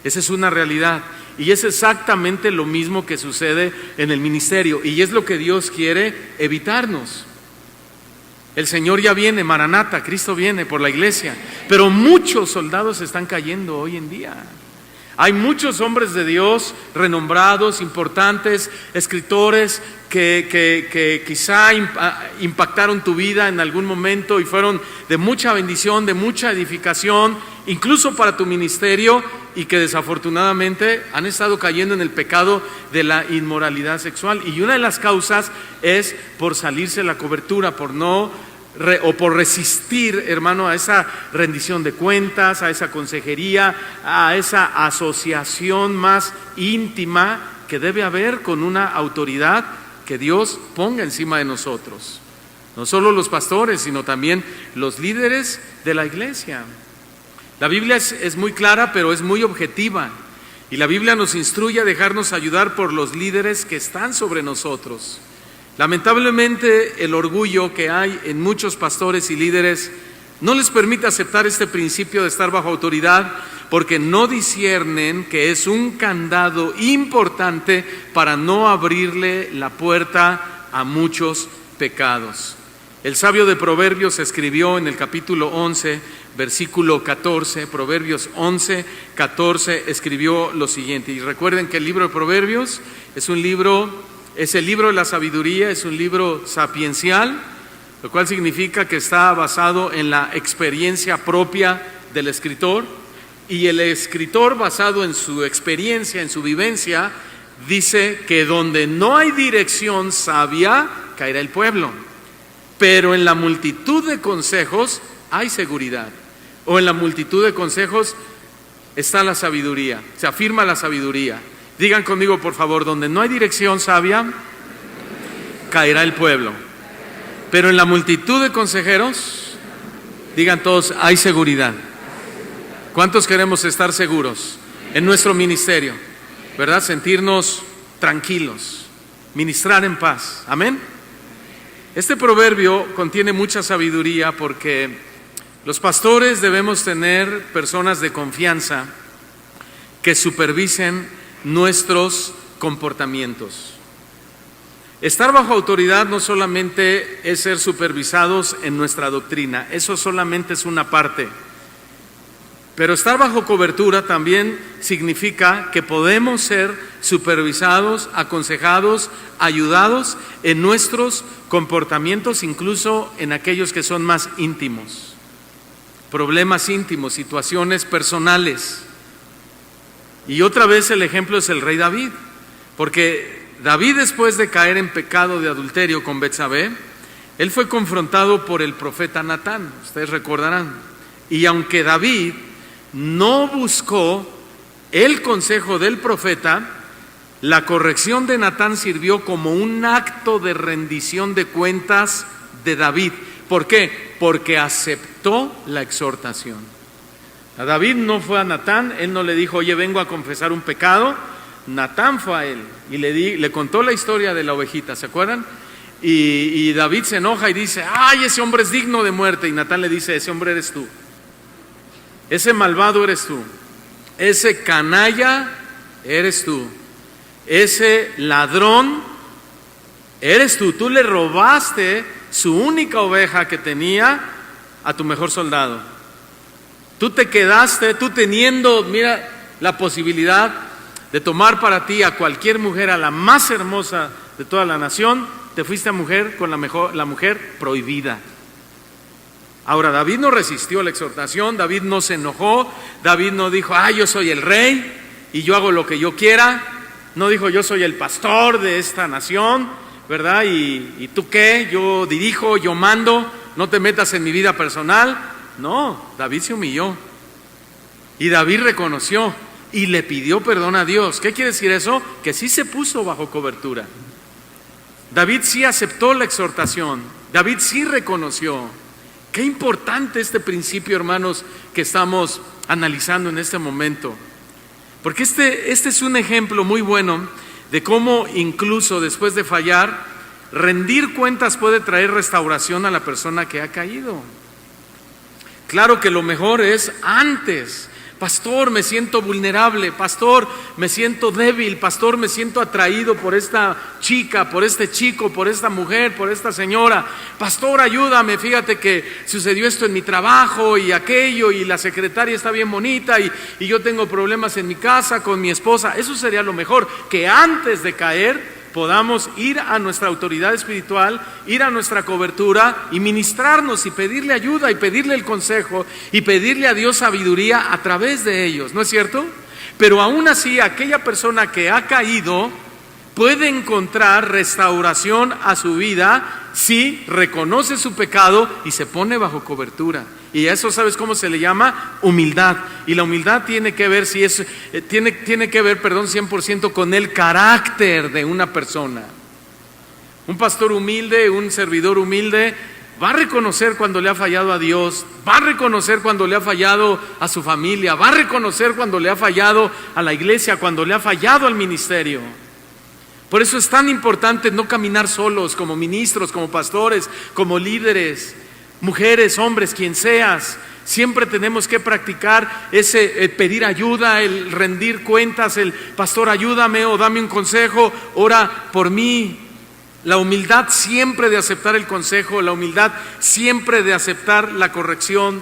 Esa es una realidad. Y es exactamente lo mismo que sucede en el ministerio. Y es lo que Dios quiere evitarnos. El Señor ya viene, Maranata, Cristo viene por la iglesia. Pero muchos soldados están cayendo hoy en día. Hay muchos hombres de Dios renombrados, importantes, escritores que quizá impactaron tu vida en algún momento y fueron de mucha bendición, de mucha edificación, incluso para tu ministerio, y que desafortunadamente han estado cayendo en el pecado de la inmoralidad sexual. Y una de las causas es por salirse de la cobertura, por resistir, hermano, a esa rendición de cuentas, a esa consejería, a esa asociación más íntima que debe haber con una autoridad que Dios ponga encima de nosotros. No solo los pastores, sino también los líderes de la iglesia. La Biblia es muy clara, pero es muy objetiva. Y la Biblia nos instruye a dejarnos ayudar por los líderes que están sobre nosotros. Lamentablemente, el orgullo que hay en muchos pastores y líderes no les permite aceptar este principio de estar bajo autoridad, porque no disciernen que es un candado importante para no abrirle la puerta a muchos pecados. El sabio de Proverbios escribió en el capítulo 11, versículo 14, Proverbios 11, 14, escribió lo siguiente. Y recuerden que el libro de Proverbios es el libro de la sabiduría, es un libro sapiencial, lo cual significa que está basado en la experiencia propia del escritor. Y el escritor, basado en su experiencia, en su vivencia, dice que donde no hay dirección sabia, caerá el pueblo. Pero en la multitud de consejos hay seguridad. O en la multitud de consejos está la sabiduría, se afirma la sabiduría. Digan conmigo, por favor: donde no hay dirección sabia, caerá el pueblo. Pero en la multitud de consejeros, digan todos, hay seguridad. ¿Cuántos queremos estar seguros en nuestro ministerio? ¿Verdad? Sentirnos tranquilos, ministrar en paz. Amén. Este proverbio contiene mucha sabiduría, porque los pastores debemos tener personas de confianza que supervisen nuestros comportamientos. Estar bajo autoridad no solamente es ser supervisados en nuestra doctrina, eso solamente es una parte. Pero estar bajo cobertura también significa que podemos ser supervisados, aconsejados, ayudados en nuestros comportamientos, incluso en aquellos que son más íntimos. Problemas íntimos, situaciones personales. Y otra vez el ejemplo es el rey David, porque David, después de caer en pecado de adulterio con Betsabé, él fue confrontado por el profeta Natán, ustedes recordarán. Y aunque David no buscó el consejo del profeta, la corrección de Natán sirvió como un acto de rendición de cuentas de David. ¿Por qué? Porque aceptó la exhortación. A David no fue a Natán, él no le dijo: oye, vengo a confesar un pecado. Natán fue a él y le contó la historia de la ovejita, ¿se acuerdan? Y David se enoja y dice, ay, ese hombre es digno de muerte. Y Natán le dice, ese hombre eres tú, ese malvado eres tú, ese canalla eres tú, ese ladrón eres tú. Tú le robaste su única oveja que tenía a tu mejor soldado. Tú te quedaste, tú teniendo, mira, la posibilidad de tomar para ti a cualquier mujer, a la más hermosa de toda la nación, te fuiste a mujer con la mujer prohibida. Ahora, David no resistió la exhortación, David no se enojó, David no dijo, yo soy el rey y yo hago lo que yo quiera. No dijo, yo soy el pastor de esta nación, ¿verdad? ¿Y tú qué? Yo dirijo, yo mando, no te metas en mi vida personal. No, David se humilló y David reconoció y le pidió perdón a Dios. ¿Qué quiere decir eso? Que sí se puso bajo cobertura. David sí aceptó la exhortación, David sí reconoció. Qué importante este principio, hermanos, que estamos analizando en este momento. Porque este es un ejemplo muy bueno de cómo incluso después de fallar, rendir cuentas puede traer restauración a la persona que ha caído. Claro que lo mejor es antes. Pastor, me siento vulnerable. Pastor, me siento débil. Pastor, me siento atraído por esta chica, por este chico, por esta mujer, por esta señora. Pastor, ayúdame, fíjate que sucedió esto en mi trabajo y aquello, y la secretaria está bien bonita y yo tengo problemas en mi casa con mi esposa. Eso sería lo mejor, que antes de caer podamos ir a nuestra autoridad espiritual, ir a nuestra cobertura y ministrarnos y pedirle ayuda y pedirle el consejo y pedirle a Dios sabiduría a través de ellos, ¿no es cierto? Pero aún así, aquella persona que ha caído puede encontrar restauración a su vida si reconoce su pecado y se pone bajo cobertura. Y eso, ¿sabes cómo se le llama? Humildad. Y la humildad tiene que ver, tiene que ver, 100% con el carácter de una persona. Un pastor humilde, un servidor humilde, va a reconocer cuando le ha fallado a Dios, va a reconocer cuando le ha fallado a su familia, va a reconocer cuando le ha fallado a la iglesia, cuando le ha fallado al ministerio. Por eso es tan importante no caminar solos como ministros, como pastores, como líderes. Mujeres, hombres, quien seas, siempre tenemos que practicar ese pedir ayuda, el rendir cuentas, el pastor ayúdame o dame un consejo, ora por mí. La humildad siempre de aceptar el consejo, la humildad siempre de aceptar la corrección.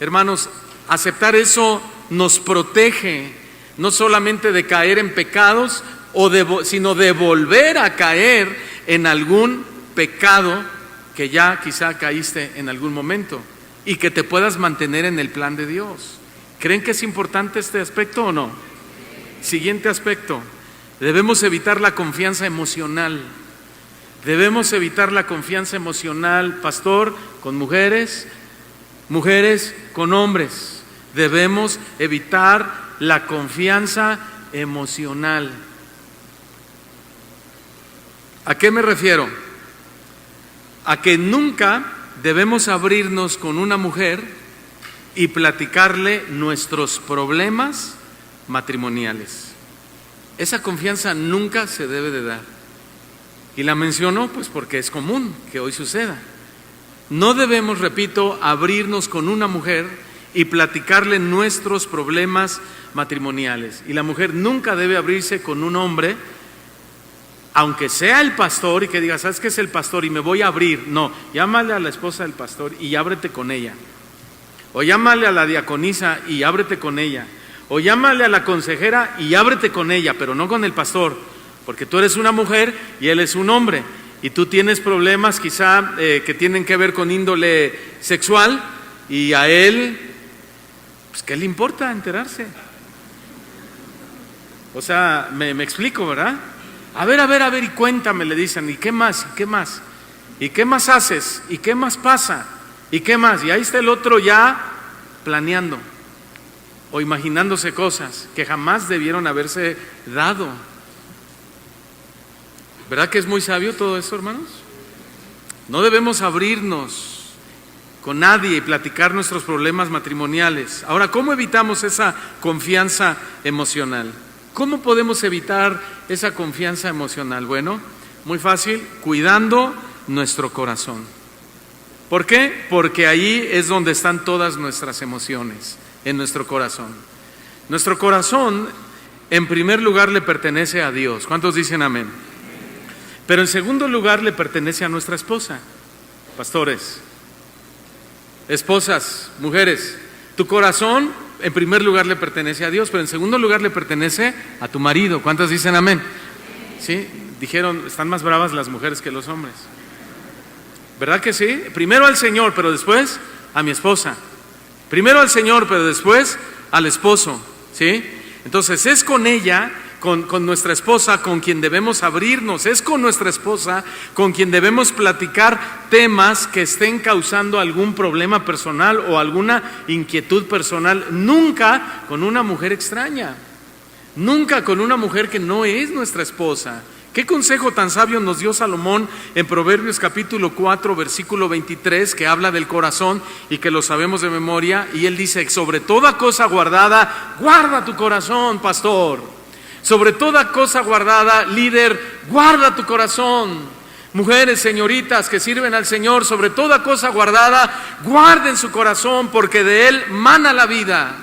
Hermanos, aceptar eso nos protege, no solamente de caer en pecados, sino de volver a caer en algún pecado que ya quizá caíste en algún momento y que te puedas mantener en el plan de Dios. ¿Creen que es importante este aspecto o no? Siguiente aspecto, debemos evitar la confianza emocional. Debemos evitar la confianza emocional, pastor, con mujeres, mujeres con hombres. Debemos evitar la confianza emocional. ¿A qué me refiero? A que nunca debemos abrirnos con una mujer y platicarle nuestros problemas matrimoniales. Esa confianza nunca se debe de dar. Y la menciono pues porque es común que hoy suceda. No debemos, repito, abrirnos con una mujer y platicarle nuestros problemas matrimoniales. Y la mujer nunca debe abrirse con un hombre, aunque sea el pastor, y que diga, ¿sabes qué es el pastor? Y me voy a abrir. No, llámale a la esposa del pastor y ábrete con ella. O llámale a la diaconisa y ábrete con ella. O llámale a la consejera y ábrete con ella, pero no con el pastor, porque tú eres una mujer y él es un hombre. Y tú tienes problemas quizá que tienen que ver con índole sexual, y a él, pues ¿qué le importa enterarse? O sea, me explico, ¿verdad? A ver, y cuéntame, le dicen, ¿y qué más? ¿Y qué más? ¿Y qué más haces? ¿Y qué más pasa? ¿Y qué más? Y ahí está el otro ya planeando o imaginándose cosas que jamás debieron haberse dado. ¿Verdad que es muy sabio todo eso, hermanos? No debemos abrirnos con nadie y platicar nuestros problemas matrimoniales. Ahora, ¿cómo evitamos esa confianza emocional? ¿Cómo podemos evitar esa confianza emocional? Bueno, Muy fácil, cuidando nuestro corazón. ¿Por qué? Porque ahí es donde están todas nuestras emociones, en nuestro corazón. Nuestro corazón, en primer lugar, le pertenece a Dios. ¿Cuántos dicen amén? Pero en segundo lugar, le pertenece a nuestra esposa. Pastores, esposas, mujeres, tu corazón, en primer lugar, le pertenece a Dios, pero en segundo lugar, le pertenece a tu marido. ¿Cuántos dicen amén? ¿Sí? Dijeron, están más bravas las mujeres que los hombres. ¿Verdad que sí? Primero al Señor, pero después a mi esposa. Primero al Señor, pero después al esposo. ¿Sí? Entonces es con ella, con nuestra esposa, con quien debemos abrirnos. Es con nuestra esposa con quien debemos platicar temas que estén causando algún problema personal o alguna inquietud personal. Nunca con una mujer extraña. Nunca con una mujer que no es nuestra esposa. ¿Qué consejo tan sabio nos dio Salomón en Proverbios capítulo 4, versículo 23, que habla del corazón y que lo sabemos de memoria? Y él dice, sobre toda cosa guardada, guarda tu corazón, pastor. Sobre toda cosa guardada, líder, guarda tu corazón. Mujeres, señoritas que sirven al Señor, sobre toda cosa guardada, guarden su corazón, porque de él mana la vida.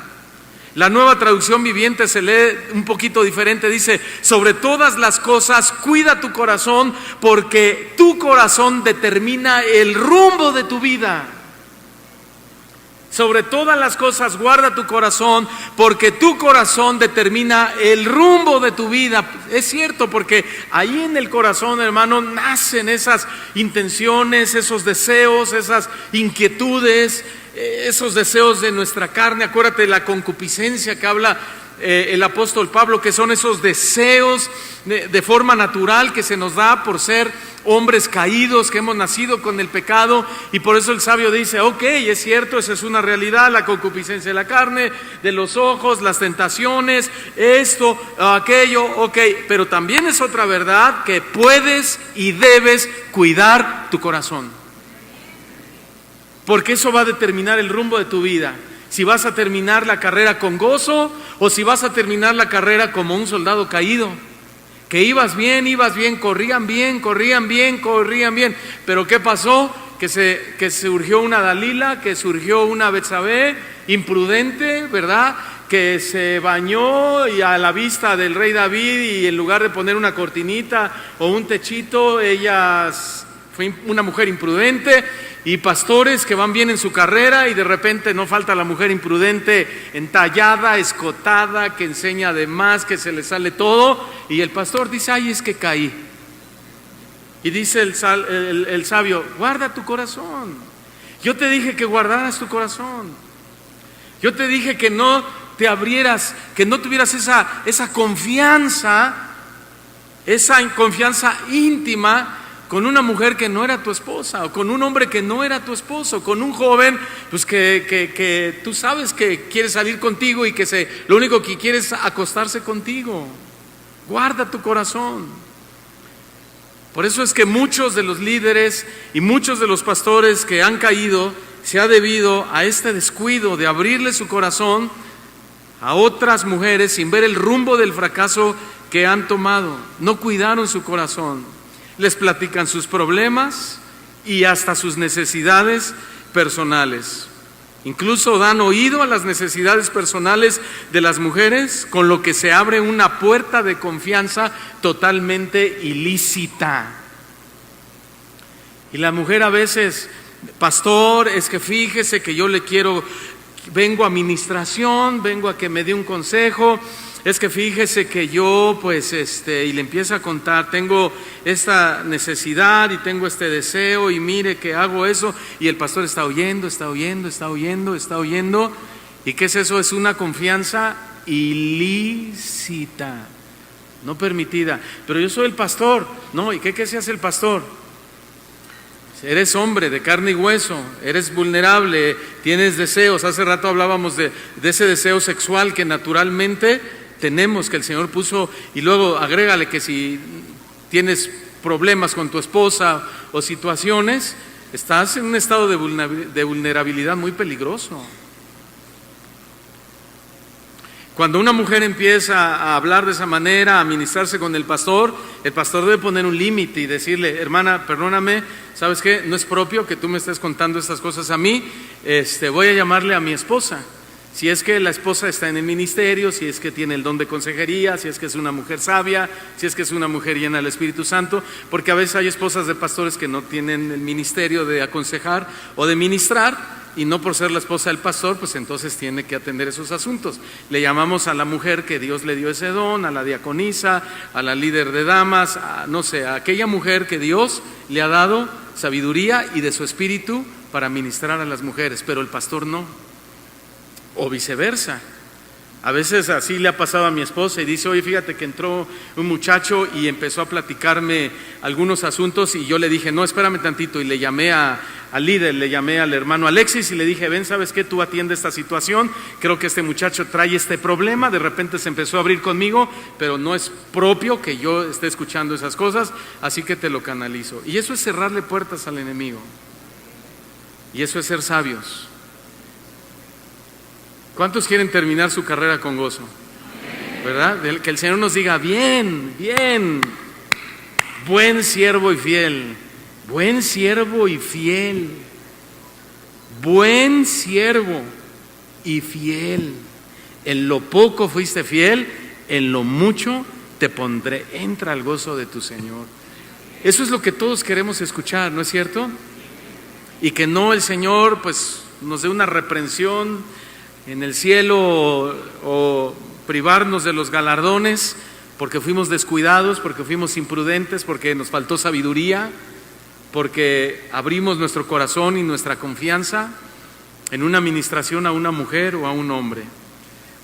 La Nueva Traducción Viviente se lee un poquito diferente, dice, sobre todas las cosas cuida tu corazón, porque tu corazón determina el rumbo de tu vida. Sobre todas las cosas guarda tu corazón, porque tu corazón determina el rumbo de tu vida. Es cierto, porque ahí en el corazón, hermano, nacen esas intenciones, esos deseos, esas inquietudes, esos deseos de nuestra carne. Acuérdate de la concupiscencia que habla el apóstol Pablo, que son esos deseos de forma natural que se nos da por ser hombres caídos, que hemos nacido con el pecado. Y por eso el sabio dice, ok, es cierto, esa es una realidad, la concupiscencia de la carne, de los ojos, las tentaciones, esto, aquello, ok, pero también es otra verdad, que puedes y debes cuidar tu corazón, porque eso va a determinar el rumbo de tu vida. Si vas a terminar la carrera con gozo o si vas a terminar la carrera como un soldado caído, que ibas bien, corrían bien, pero ¿qué pasó? Que surgió una Dalila, que surgió una Betsabé imprudente, ¿verdad? Que se bañó y a la vista del rey David, y en lugar de poner una cortinita o un techito, ella fue una mujer imprudente. Y pastores que van bien en su carrera y de repente no falta la mujer imprudente, entallada, escotada, que enseña de más, que se le sale todo, y el pastor dice, ay, es que caí. Y dice el sabio, guarda tu corazón. Yo te dije que guardaras tu corazón. Yo te dije que no te abrieras, que no tuvieras esa confianza íntima con una mujer que no era tu esposa, o con un hombre que no era tu esposo, con un joven pues que tú sabes que quiere salir contigo y que lo único que quiere es acostarse contigo. Guarda tu corazón. Por eso es que muchos de los líderes y muchos de los pastores que han caído se ha debido a este descuido de abrirle su corazón a otras mujeres sin ver el rumbo del fracaso que han tomado. No cuidaron su corazón. Les platican sus problemas y hasta sus necesidades personales. Incluso dan oído a las necesidades personales de las mujeres, con lo que se abre una puerta de confianza totalmente ilícita. Y la mujer a veces, pastor, es que fíjese que yo vengo a administración, vengo a que me dé un consejo. Es que fíjese que yo y le empieza a contar, tengo esta necesidad y tengo este deseo y mire que hago eso, y el pastor está oyendo. ¿Y qué es eso? Es una confianza ilícita, no permitida. Pero yo soy el pastor. No, ¿y qué se hace el pastor? Eres hombre de carne y hueso, eres vulnerable, tienes deseos. Hace rato hablábamos de ese deseo sexual que naturalmente tenemos, que el Señor puso, y luego agrégale que si tienes problemas con tu esposa o situaciones, estás en un estado de vulnerabilidad muy peligroso. Cuando una mujer empieza a hablar de esa manera, a ministrarse con el pastor debe poner un límite y decirle: hermana, perdóname, ¿sabes qué? No es propio que tú me estés contando estas cosas a mí, voy a llamarle a mi esposa. Si es que la esposa está en el ministerio, si es que tiene el don de consejería, si es que es una mujer sabia, si es que es una mujer llena del Espíritu Santo, porque a veces hay esposas de pastores que no tienen el ministerio de aconsejar o de ministrar, y no por ser la esposa del pastor, pues entonces tiene que atender esos asuntos. Le llamamos a la mujer que Dios le dio ese don, a la diaconisa, a la líder de damas, a aquella mujer que Dios le ha dado sabiduría y de su espíritu para ministrar a las mujeres, pero el pastor no. O viceversa. A veces así le ha pasado a mi esposa y dice: oye, fíjate que entró un muchacho y empezó a platicarme algunos asuntos, y yo le dije: no, espérame tantito, y le llamé al líder, le llamé al hermano Alexis y le dije: ven, ¿sabes qué? Tú atiende esta situación, creo que este muchacho trae este problema, de repente se empezó a abrir conmigo, pero no es propio que yo esté escuchando esas cosas, así que te lo canalizo. Y eso es cerrarle puertas al enemigo, y eso es ser sabios. ¿Cuántos quieren terminar su carrera con gozo? ¿Verdad? Que el Señor nos diga: bien, bien, buen siervo y fiel, buen siervo y fiel, buen siervo y fiel. En lo poco fuiste fiel, en lo mucho te pondré. Entra al gozo de tu Señor. Eso es lo que todos queremos escuchar, ¿no es cierto? Y que no el Señor pues nos dé una reprensión en el cielo o privarnos de los galardones porque fuimos descuidados, porque fuimos imprudentes, porque nos faltó sabiduría, porque abrimos nuestro corazón y nuestra confianza en una administración a una mujer o a un hombre.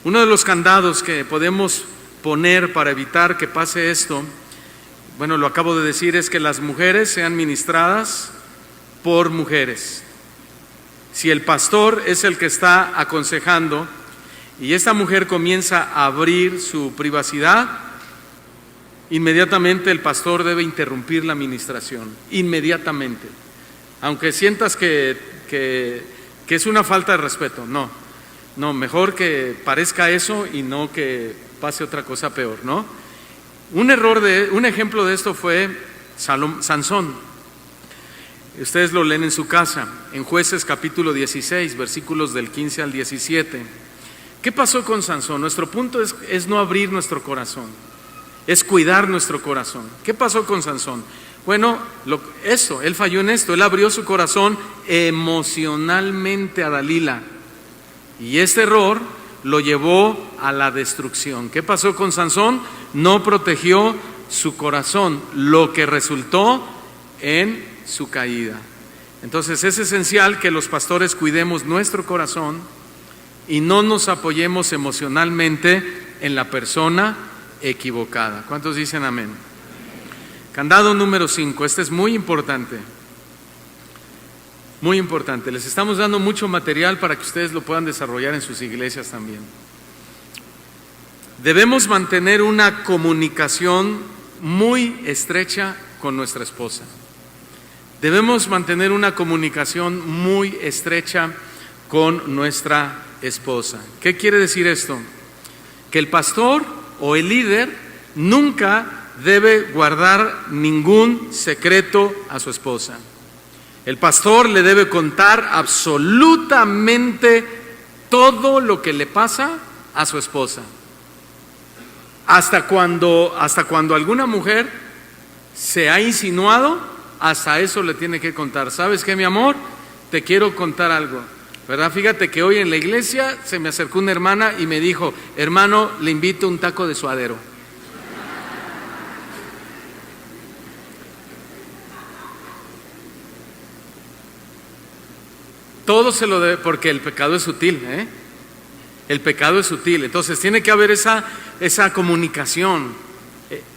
Uno de los candados que podemos poner para evitar que pase esto, bueno, lo acabo de decir, es que las mujeres sean ministradas por mujeres. Si el pastor es el que está aconsejando y esta mujer comienza a abrir su privacidad, inmediatamente el pastor debe interrumpir la ministración, inmediatamente. Aunque sientas que es una falta de respeto, no, mejor que parezca eso y no que pase otra cosa peor, ¿no? Un ejemplo de esto fue Sansón. Ustedes lo leen en su casa, en Jueces capítulo 16, versículos del 15 al 17. ¿Qué pasó con Sansón? Nuestro punto es no abrir nuestro corazón, es cuidar nuestro corazón. ¿Qué pasó con Sansón? Bueno, él falló en esto, él abrió su corazón emocionalmente a Dalila, y este error lo llevó a la destrucción. ¿Qué pasó con Sansón? No protegió su corazón, lo que resultó en su caída. Entonces es esencial que los pastores cuidemos nuestro corazón y no nos apoyemos emocionalmente en la persona equivocada. ¿Cuántos dicen amén? Candado número 5, este es muy importante. Muy importante. Les estamos dando mucho material para que ustedes lo puedan desarrollar en sus iglesias también. Debemos mantener una comunicación muy estrecha con nuestra esposa. Debemos mantener una comunicación muy estrecha con nuestra esposa. ¿Qué quiere decir esto? Que el pastor o el líder nunca debe guardar ningún secreto a su esposa. El pastor le debe contar absolutamente todo lo que le pasa a su esposa. Hasta cuando alguna mujer se ha insinuado, hasta eso le tiene que contar. ¿Sabes qué, mi amor? Te quiero contar algo, ¿verdad? Fíjate que hoy en la iglesia se me acercó una hermana y me dijo: hermano, le invito un taco de suadero. Todo se lo debe, porque el pecado es sutil, ¿eh? El pecado es sutil. Entonces tiene que haber esa comunicación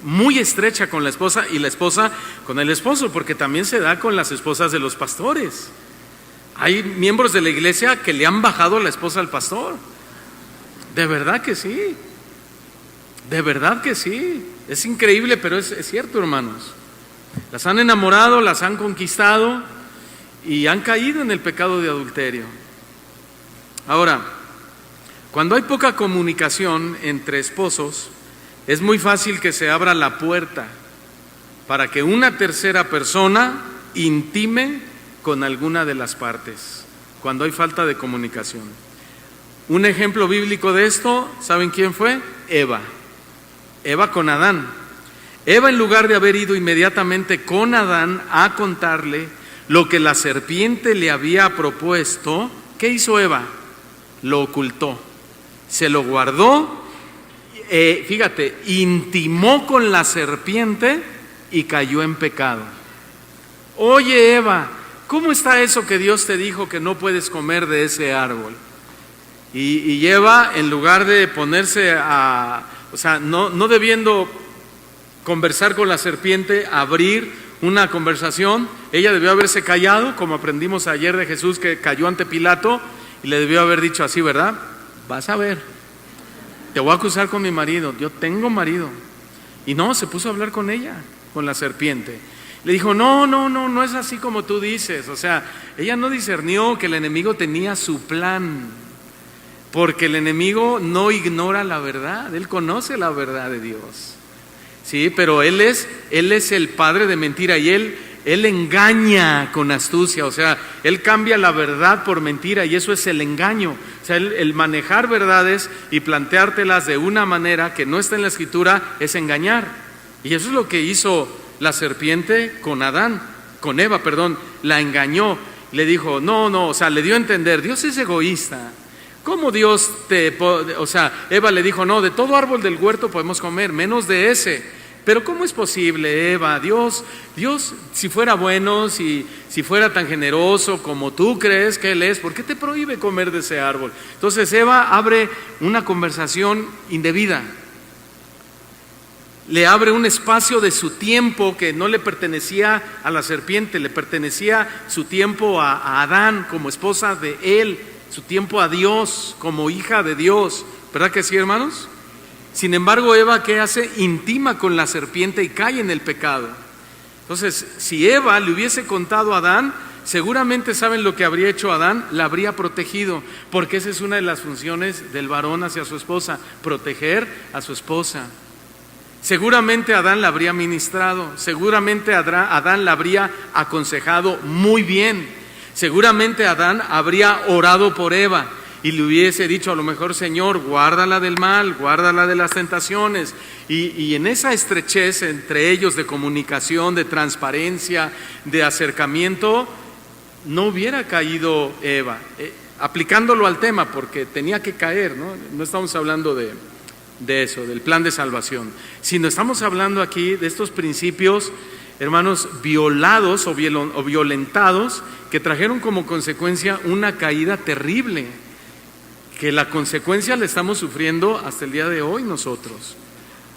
muy estrecha con la esposa y la esposa con el esposo, porque también se da con las esposas de los pastores. Hay miembros de la iglesia que le han bajado la esposa al pastor. De verdad que sí. De verdad que sí. Es increíble, pero es cierto, hermanos. Las han enamorado, las han conquistado y han caído en el pecado de adulterio. Ahora, Cuando hay poca comunicación entre esposos, es muy fácil que se abra la puerta para que una tercera persona intime con alguna de las partes, cuando hay falta de comunicación. Un ejemplo bíblico de esto, ¿saben quién fue? Eva con Adán. Eva, en lugar de haber ido inmediatamente con Adán a contarle lo que la serpiente le había propuesto, ¿qué hizo Eva? Lo ocultó, se lo guardó, fíjate, intimó con la serpiente y cayó en pecado. Oye, Eva, ¿cómo está eso que Dios te dijo que no puedes comer de ese árbol? Y Eva, en lugar de ponerse no debiendo conversar con la serpiente, abrir una conversación, ella debió haberse callado, como aprendimos ayer de Jesús, que cayó ante Pilato, y le debió haber dicho así, ¿verdad? Vas a ver, te voy a acusar con mi marido, yo tengo marido. Y no, se puso a hablar con ella, con la serpiente. Le dijo, no es así como tú dices. O sea, ella no discernió que el enemigo tenía su plan, porque el enemigo no ignora la verdad, él conoce la verdad de Dios. Sí, pero él es el padre de mentira, y él engaña con astucia. O sea, él cambia la verdad por mentira, y eso es el engaño. O sea, el manejar verdades y planteártelas de una manera que no está en la Escritura es engañar. Y eso es lo que hizo la serpiente con Eva, la engañó. Le dijo, no, o sea, le dio a entender, Dios es egoísta. ¿Cómo Dios Eva le dijo, no, de todo árbol del huerto podemos comer, menos de ese? Pero ¿cómo es posible, Eva? Dios, si fuera bueno, si fuera tan generoso como tú crees que Él es, ¿por qué te prohíbe comer de ese árbol? Entonces Eva abre una conversación indebida. Le abre un espacio de su tiempo que no le pertenecía a la serpiente, le pertenecía su tiempo a Adán como esposa de él, su tiempo a Dios como hija de Dios. ¿Verdad que sí, hermanos? Sin embargo, Eva, ¿qué hace? Intima con la serpiente y cae en el pecado. Entonces, si Eva le hubiese contado a Adán, seguramente saben lo que habría hecho Adán, la habría protegido, porque esa es una de las funciones del varón hacia su esposa, proteger a su esposa. Seguramente Adán la habría ministrado, seguramente Adán la habría aconsejado muy bien, seguramente Adán habría orado por Eva y le hubiese dicho a lo mejor, Señor, guárdala del mal, guárdala de las tentaciones. Y en esa estrechez entre ellos de comunicación, de transparencia, de acercamiento, no hubiera caído Eva, aplicándolo al tema, porque tenía que caer, no estamos hablando de eso, del plan de salvación, sino estamos hablando aquí de estos principios, hermanos, violados o violentados, que trajeron como consecuencia una caída terrible, que la consecuencia la estamos sufriendo hasta el día de hoy nosotros.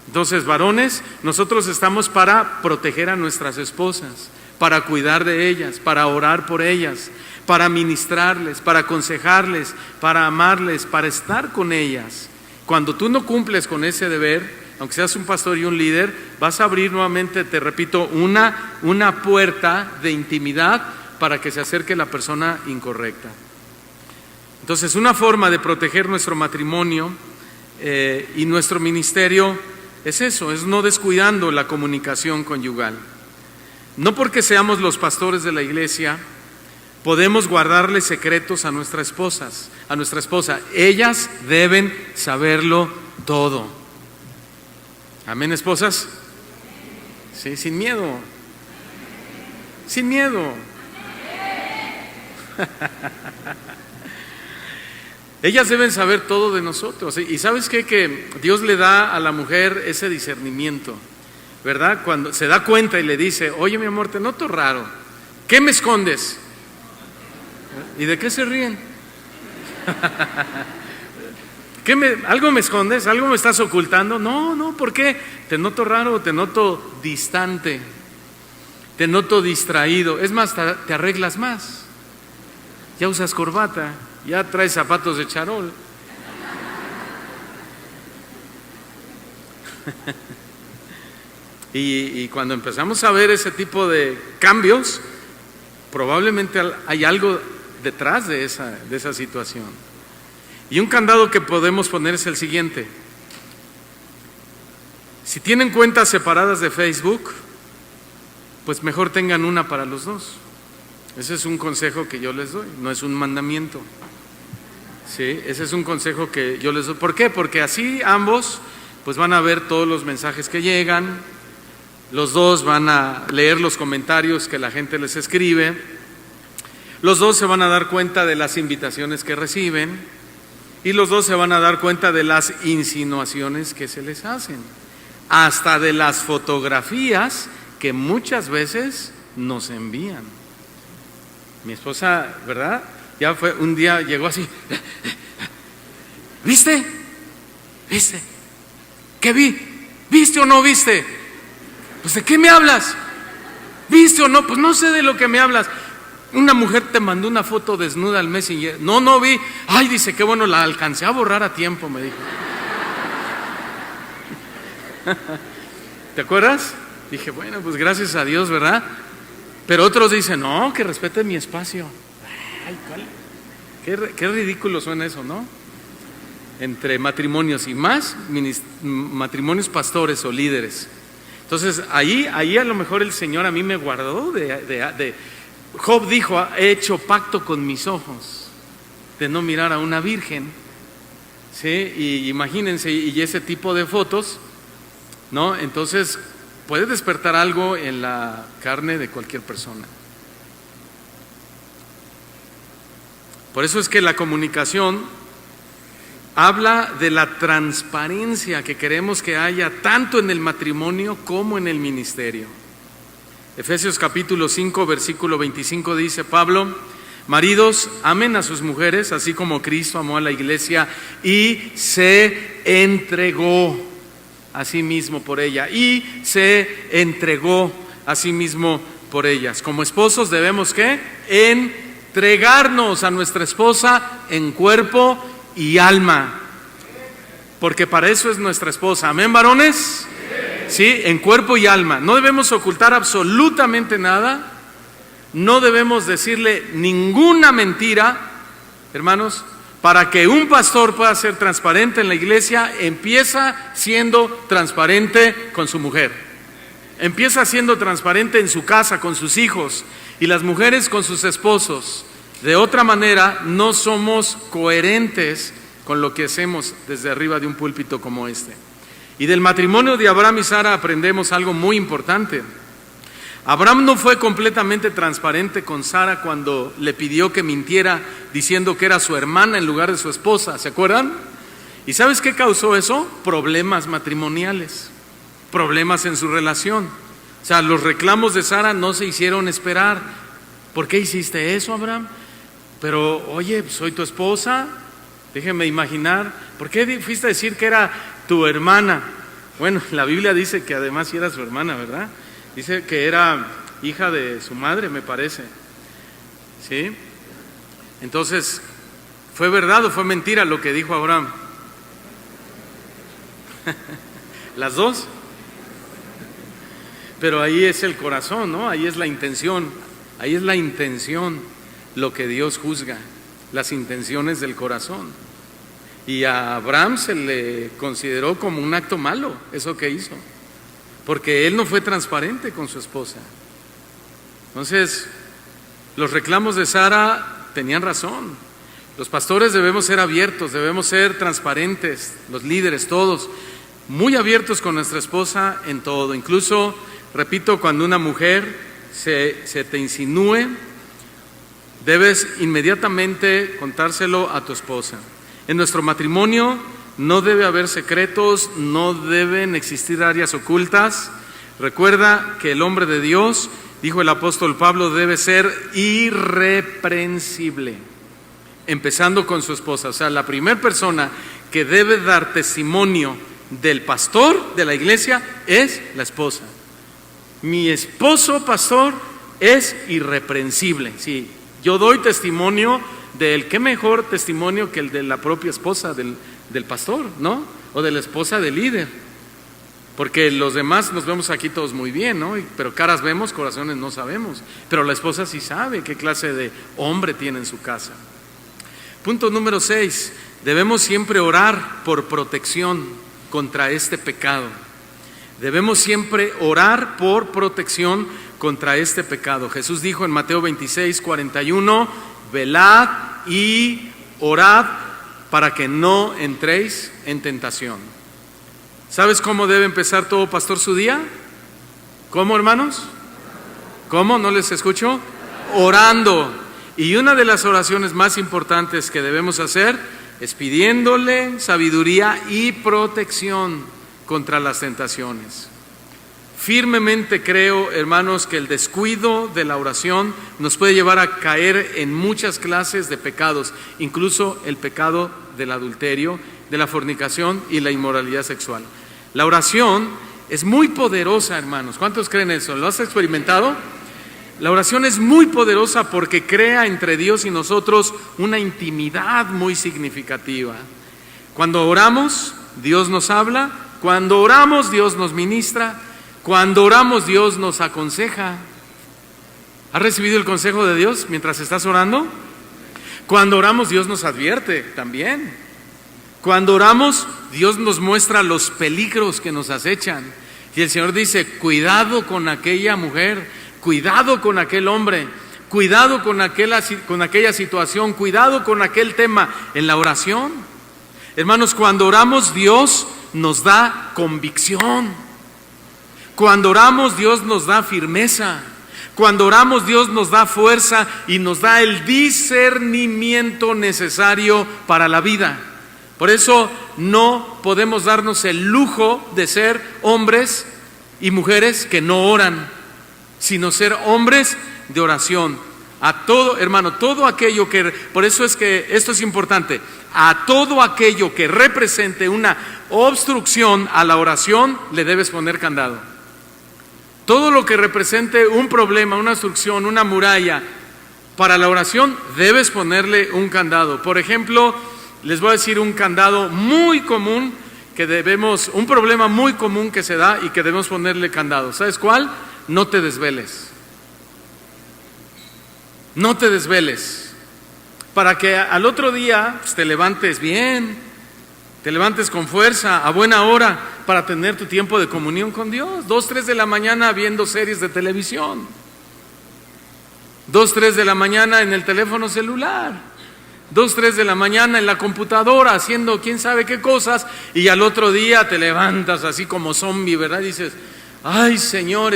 Entonces, varones, nosotros estamos para proteger a nuestras esposas, para cuidar de ellas, para orar por ellas, para ministrarles, para aconsejarles, para amarles, para estar con ellas. Cuando tú no cumples con ese deber, aunque seas un pastor y un líder, vas a abrir nuevamente, te repito, una puerta de intimidad para que se acerque la persona incorrecta. Entonces, una forma de proteger nuestro matrimonio y nuestro ministerio es eso, es no descuidando la comunicación conyugal. No porque seamos los pastores de la iglesia podemos guardarle secretos a nuestra esposa. Ellas deben saberlo todo. Amén, esposas. Sí, sin miedo. Sin miedo. Ellas deben saber todo de nosotros. Y ¿sabes qué? Que Dios le da a la mujer ese discernimiento, ¿verdad? Cuando se da cuenta y le dice, oye mi amor, te noto raro, ¿qué me escondes? ¿Y de qué se ríen? ¿Algo me escondes? ¿Algo me estás ocultando? No, ¿por qué? Te noto raro, te noto distante, te noto distraído. Es más, te arreglas más, ya usas corbata, ya traes zapatos de charol. Y cuando empezamos a ver ese tipo de cambios, probablemente hay algo detrás de esa situación. Y un candado que podemos poner es el siguiente: si tienen cuentas separadas de Facebook, pues mejor tengan una para los dos. Ese es un consejo que yo les doy, no es un mandamiento. Sí, ese es un consejo que yo les doy. ¿Por qué? Porque así ambos pues van a ver todos los mensajes que llegan, los dos van a leer los comentarios que la gente les escribe, los dos se van a dar cuenta de las invitaciones que reciben y los dos se van a dar cuenta de las insinuaciones que se les hacen, hasta de las fotografías que muchas veces nos envían. Mi esposa, ¿verdad? Ya fue, un día llegó así: ¿viste? ¿Viste? ¿Qué vi? ¿Viste o no viste? Pues ¿de qué me hablas? ¿Viste o no? Pues no sé de lo que me hablas. Una mujer te mandó una foto desnuda al Messenger. No vi. Ay, dice, qué bueno, la alcancé a borrar a tiempo, me dijo. ¿Te acuerdas? Dije, bueno, pues gracias a Dios, ¿verdad? Pero otros dicen, no, que respete mi espacio. Ay, ¿cuál? Qué ridículo suena eso, ¿no? Entre matrimonios y más matrimonios pastores o líderes. Entonces ahí a lo mejor el Señor a mí me guardó de Job dijo: he hecho pacto con mis ojos de no mirar a una virgen. ¿Sí? Y imagínense, y ese tipo de fotos, ¿no? Entonces puede despertar algo en la carne de cualquier persona. Por eso es que la comunicación habla de la transparencia que queremos que haya tanto en el matrimonio como en el ministerio. Efesios capítulo 5 versículo 25 dice Pablo: maridos, amen a sus mujeres, así como Cristo amó a la iglesia y se entregó a sí mismo por ella. Y se entregó a sí mismo por ellas. Como esposos debemos ¿qué? Entregarnos a nuestra esposa en cuerpo y alma, porque para eso es nuestra esposa. ¿Amén, varones? Sí, en cuerpo y alma. No debemos ocultar absolutamente nada, no debemos decirle ninguna mentira, hermanos. Para que un pastor pueda ser transparente en la iglesia, empieza siendo transparente con su mujer, empieza siendo transparente en su casa con sus hijos, y las mujeres con sus esposos. De otra manera no somos coherentes con lo que hacemos desde arriba de un púlpito como este. Y del matrimonio de Abraham y Sara aprendemos algo muy importante. Abraham no fue completamente transparente con Sara cuando le pidió que mintiera diciendo que era su hermana en lugar de su esposa, ¿se acuerdan? ¿Y sabes qué causó eso? Problemas matrimoniales, problemas en su relación. O sea, los reclamos de Sara no se hicieron esperar. ¿Por qué hiciste eso, Abraham? Pero, oye, soy tu esposa, déjeme imaginar. ¿Por qué fuiste a decir que era tu hermana? Bueno, la Biblia dice que además sí era su hermana, ¿verdad? Dice que era hija de su madre, me parece. ¿Sí? Entonces, ¿fue verdad o fue mentira lo que dijo Abraham? Las dos. Pero ahí es el corazón, ¿no? Ahí es la intención. Ahí es la intención lo que Dios juzga, las intenciones del corazón. Y a Abraham se le consideró como un acto malo eso que hizo, porque él no fue transparente con su esposa. Entonces, los reclamos de Sara tenían razón. Los pastores debemos ser abiertos, debemos ser transparentes, los líderes todos, muy abiertos con nuestra esposa en todo. Incluso, repito, cuando una mujer se te insinúe, debes inmediatamente contárselo a tu esposa. En nuestro matrimonio no debe haber secretos, no deben existir áreas ocultas. Recuerda que el hombre de Dios, dijo el apóstol Pablo, debe ser irreprensible, empezando con su esposa. O sea, la primera persona que debe dar testimonio del pastor de la iglesia es la esposa. Mi esposo pastor es irreprensible. Sí, yo doy testimonio de él. ¿Qué mejor testimonio que el de la propia esposa del pastor, ¿no? O de la esposa del líder. Porque los demás nos vemos aquí todos muy bien, ¿no? Pero caras vemos, corazones no sabemos. Pero la esposa sí sabe qué clase de hombre tiene en su casa. Punto número 6. Debemos siempre orar por protección contra este pecado. Debemos siempre orar por protección contra este pecado. Jesús dijo en Mateo 26:41, velad y orad para que no entréis en tentación. ¿Sabes cómo debe empezar todo pastor su día? ¿Cómo, hermanos? ¿Cómo? ¿No les escucho? Orando. Y una de las oraciones más importantes que debemos hacer es pidiéndole sabiduría y protección contra las tentaciones. Firmemente creo, hermanos, que el descuido de la oración nos puede llevar a caer en muchas clases de pecados, incluso el pecado del adulterio, de la fornicación y la inmoralidad sexual. La oración es muy poderosa, hermanos. ¿Cuántos creen eso? ¿Lo has experimentado? La oración es muy poderosa porque crea entre Dios y nosotros una intimidad muy significativa. Cuando oramos, Dios nos habla. Cuando oramos, Dios nos ministra. Cuando oramos, Dios nos aconseja. ¿Has recibido el consejo de Dios mientras estás orando? Cuando oramos, Dios nos advierte también. Cuando oramos, Dios nos muestra los peligros que nos acechan. Y el Señor dice, cuidado con aquella mujer, cuidado con aquel hombre, cuidado con aquella situación, cuidado con aquel tema en la oración. Hermanos, cuando oramos, Dios nos da convicción. Cuando oramos, Dios nos da firmeza. Cuando oramos, Dios nos da fuerza y nos da el discernimiento necesario para la vida. Por eso no podemos darnos el lujo de ser hombres y mujeres que no oran, sino ser hombres de oración. A todo, hermano, todo aquello que, por eso es que esto es importante, a todo aquello que represente una obstrucción a la oración, le debes poner candado. Todo lo que represente un problema, una obstrucción, una muralla para la oración, debes ponerle un candado. Por ejemplo, les voy a decir un candado muy común un problema muy común que se da y que debemos ponerle candado. ¿Sabes cuál? No te desveles. No te desveles. Para que al otro día pues, te levantes bien, te levantes con fuerza, a buena hora, para tener tu tiempo de comunión con Dios. 2, 3 de la mañana viendo series de televisión. 2, 3 de la mañana en el teléfono celular. 2, 3 de la mañana en la computadora haciendo quién sabe qué cosas, y al otro día te levantas así como zombie, ¿verdad? Dices, ay Señor,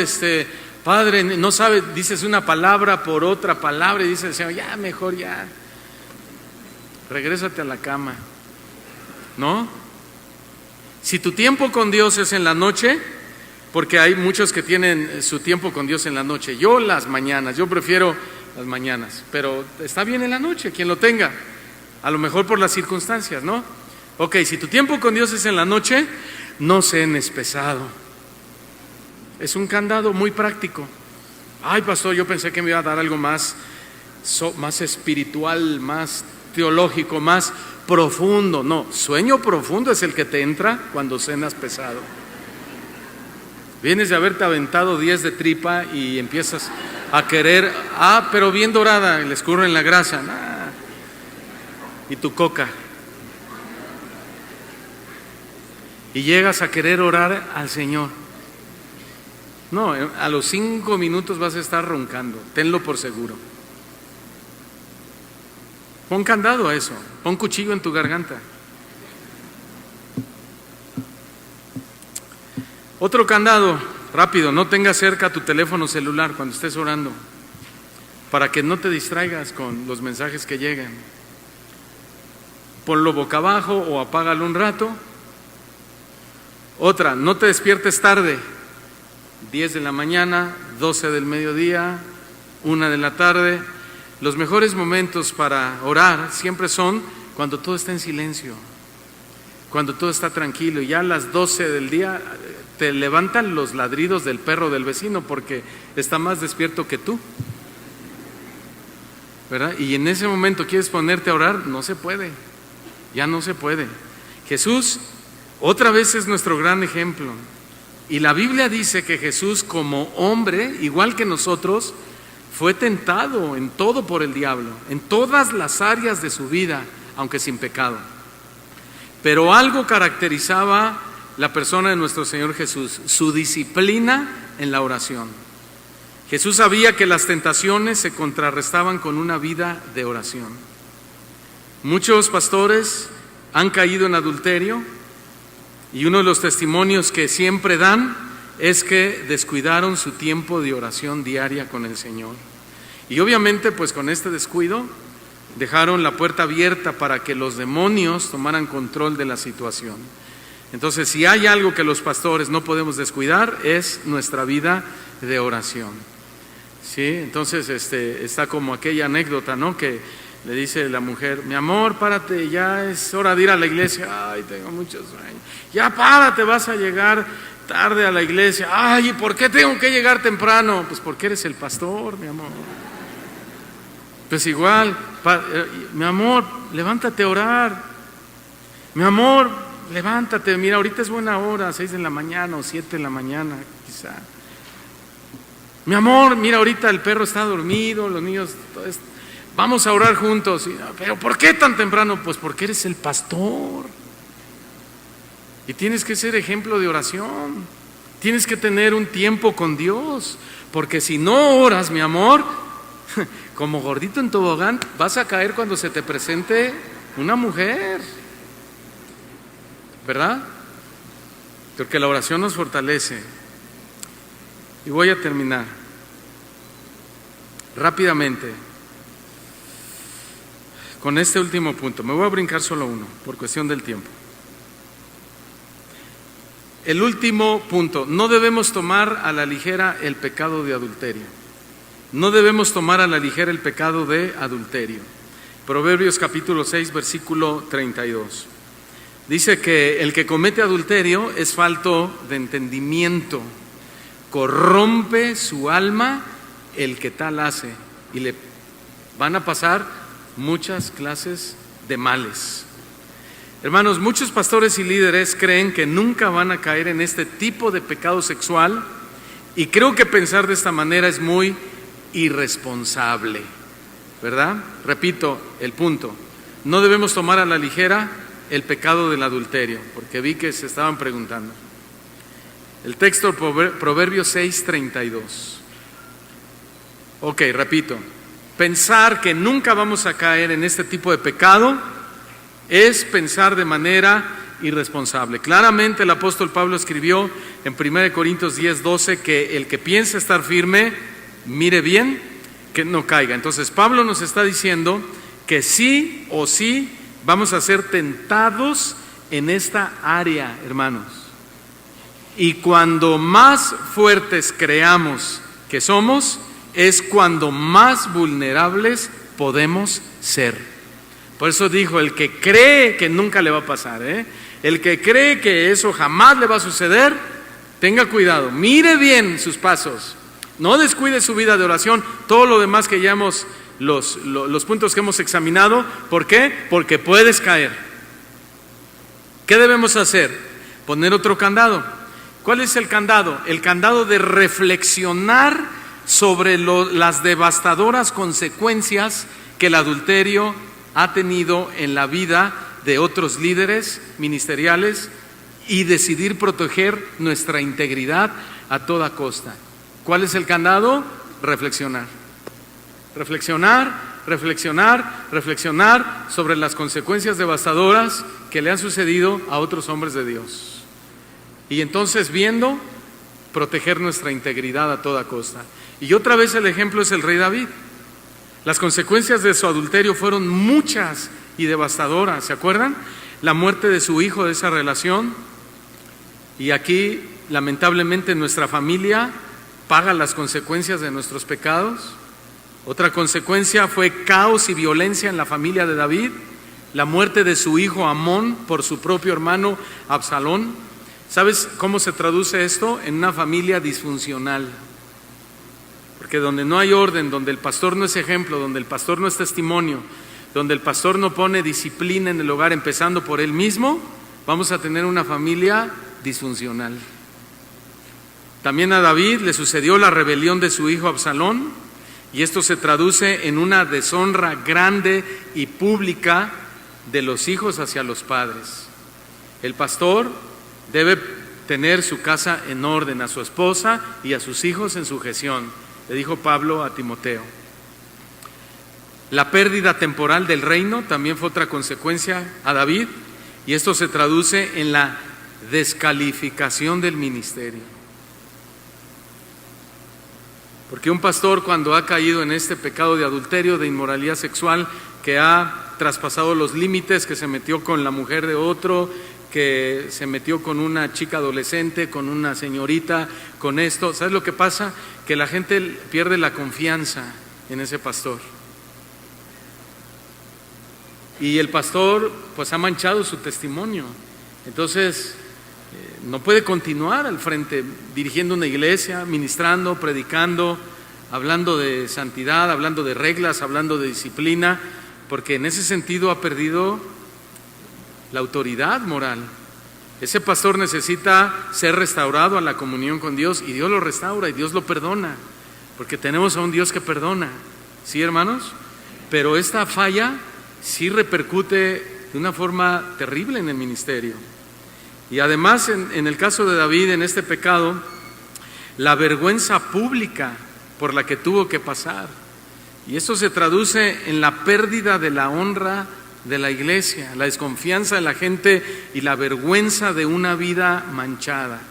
Padre, no sabes, dices una palabra por otra palabra y dices, Señor, ya mejor ya, regrésate a la cama, ¿no? Si tu tiempo con Dios es en la noche, porque hay muchos que tienen su tiempo con Dios en la noche, yo las mañanas, yo prefiero las mañanas, pero está bien en la noche, quien lo tenga, a lo mejor por las circunstancias, ¿no? Ok, si tu tiempo con Dios es en la noche, no cenes pesado. Es un candado muy práctico. Ay, pastor, yo pensé que me iba a dar algo más espiritual, más teológico, más profundo. No, sueño profundo es el que te entra cuando cenas pesado. Vienes de haberte aventado 10 de tripa y empiezas a querer, pero bien dorada, le escurren la grasa, y tu coca. Y llegas a querer orar al Señor. No, a los 5 minutos vas a estar roncando, tenlo por seguro. Pon candado a eso, pon cuchillo en tu garganta. Otro candado, rápido, no tengas cerca tu teléfono celular cuando estés orando, para que no te distraigas con los mensajes que llegan. Ponlo boca abajo o apágalo un rato. Otra, no te despiertes tarde, 10 de la mañana, 12 del mediodía, 1 de la tarde. Los mejores momentos para orar siempre son cuando todo está en silencio, cuando todo está tranquilo, y ya a las 12 del día te levantan los ladridos del perro del vecino porque está más despierto que tú, ¿verdad? Y en ese momento quieres ponerte a orar, no se puede, ya no se puede. Jesús otra vez es nuestro gran ejemplo, y la Biblia dice que Jesús, como hombre, igual que nosotros, fue tentado en todo por el diablo, en todas las áreas de su vida, aunque sin pecado. Pero algo caracterizaba la persona de nuestro Señor Jesús: su disciplina en la oración. Jesús sabía que las tentaciones se contrarrestaban con una vida de oración. Muchos pastores han caído en adulterio y uno de los testimonios que siempre dan es que descuidaron su tiempo de oración diaria con el Señor. Y obviamente pues con este descuido dejaron la puerta abierta para que los demonios tomaran control de la situación. Entonces, si hay algo que los pastores no podemos descuidar, es nuestra vida de oración. ¿Sí? Entonces está como aquella anécdota, ¿no?, que le dice la mujer: mi amor, párate, ya es hora de ir a la iglesia. Ay, tengo mucho sueño. Ya párate, vas a llegar tarde a la iglesia. Ay, ¿y por qué tengo que llegar temprano? Pues porque eres el pastor, mi amor. Pues igual, mi amor, levántate a orar. Mi amor, levántate, mira, ahorita es buena hora, 6 de la mañana o 7 de la mañana quizá. Mi amor, mira, ahorita el perro está dormido, los niños, todo esto. Vamos a orar juntos. Pero ¿por qué tan temprano? Pues porque eres el pastor. Y tienes que ser ejemplo de oración. Tienes que tener un tiempo con Dios. Porque si no oras, mi amor, como gordito en tobogán, vas a caer cuando se te presente una mujer. ¿Verdad? Porque la oración nos fortalece. Y voy a terminar rápidamente con este último punto. Me voy a brincar solo uno por cuestión del tiempo. El último punto: no debemos tomar a la ligera el pecado de adulterio. No debemos tomar a la ligera el pecado de adulterio. Proverbios capítulo 6, versículo 32. Dice que el que comete adulterio es falto de entendimiento. Corrompe su alma el que tal hace, y le van a pasar muchas clases de males. Hermanos, muchos pastores y líderes creen que nunca van a caer en este tipo de pecado sexual, y creo que pensar de esta manera es muy irresponsable, ¿verdad? Repito el punto: no debemos tomar a la ligera el pecado del adulterio, porque vi que se estaban preguntando. El texto, Proverbios 6:32. Ok, repito: pensar que nunca vamos a caer en este tipo de pecado es pensar de manera irresponsable. Claramente el apóstol Pablo escribió en 1 Corintios 10:12 que el que piensa estar firme, mire bien que no caiga. Entonces Pablo nos está diciendo que sí o sí vamos a ser tentados en esta área, hermanos. Y cuando más fuertes creamos que somos, es cuando más vulnerables podemos ser. Por eso dijo: el que cree que nunca le va a pasar, el que cree que eso jamás le va a suceder, tenga cuidado, mire bien sus pasos, no descuide su vida de oración, todo lo demás que ya hemos, los puntos que hemos examinado. ¿Por qué? Porque puedes caer. ¿Qué debemos hacer? Poner otro candado. ¿Cuál es el candado? El candado de reflexionar sobre las devastadoras consecuencias que el adulterio ha tenido en la vida de otros líderes ministeriales y decidir proteger nuestra integridad a toda costa. ¿Cuál es el candado? Reflexionar. Reflexionar, reflexionar, reflexionar sobre las consecuencias devastadoras que le han sucedido a otros hombres de Dios. Y entonces, viendo, proteger nuestra integridad a toda costa. Y otra vez el ejemplo es el rey David. Las consecuencias de su adulterio fueron muchas y devastadoras. ¿Se acuerdan? La muerte de su hijo, de esa relación. Y aquí, lamentablemente, nuestra familia paga las consecuencias de nuestros pecados. Otra consecuencia fue caos y violencia en la familia de David. La muerte de su hijo Amón por su propio hermano Absalón. ¿Sabes cómo se traduce esto? En una familia disfuncional. Porque donde no hay orden, donde el pastor no es ejemplo, donde el pastor no es testimonio, donde el pastor no pone disciplina en el hogar, empezando por él mismo, vamos a tener una familia disfuncional. También a David le sucedió la rebelión de su hijo Absalón, y esto se traduce en una deshonra grande y pública de los hijos hacia los padres. El pastor debe tener su casa en orden, a su esposa y a sus hijos en sujeción, le dijo Pablo a Timoteo. La pérdida temporal del reino también fue otra consecuencia a David, y esto se traduce en la descalificación del ministerio. Porque un pastor, cuando ha caído en este pecado de adulterio, de inmoralidad sexual, que ha traspasado los límites, que se metió con la mujer de otro, que se metió con una chica adolescente, con una señorita, con esto, ¿sabes lo que pasa? Que la gente pierde la confianza en ese pastor. Y el pastor pues ha manchado su testimonio. Entonces no puede continuar al frente dirigiendo una iglesia, ministrando, predicando, hablando de santidad, hablando de reglas, hablando de disciplina, porque en ese sentido ha perdido la autoridad moral. Ese pastor necesita ser restaurado a la comunión con Dios, y Dios lo restaura y Dios lo perdona, porque tenemos a un Dios que perdona, ¿sí, hermanos? Pero esta falla sí repercute de una forma terrible en el ministerio. Y además en el caso de David, en este pecado, la vergüenza pública por la que tuvo que pasar, y esto se traduce en la pérdida de la honra de la iglesia, la desconfianza de la gente y la vergüenza de una vida manchada.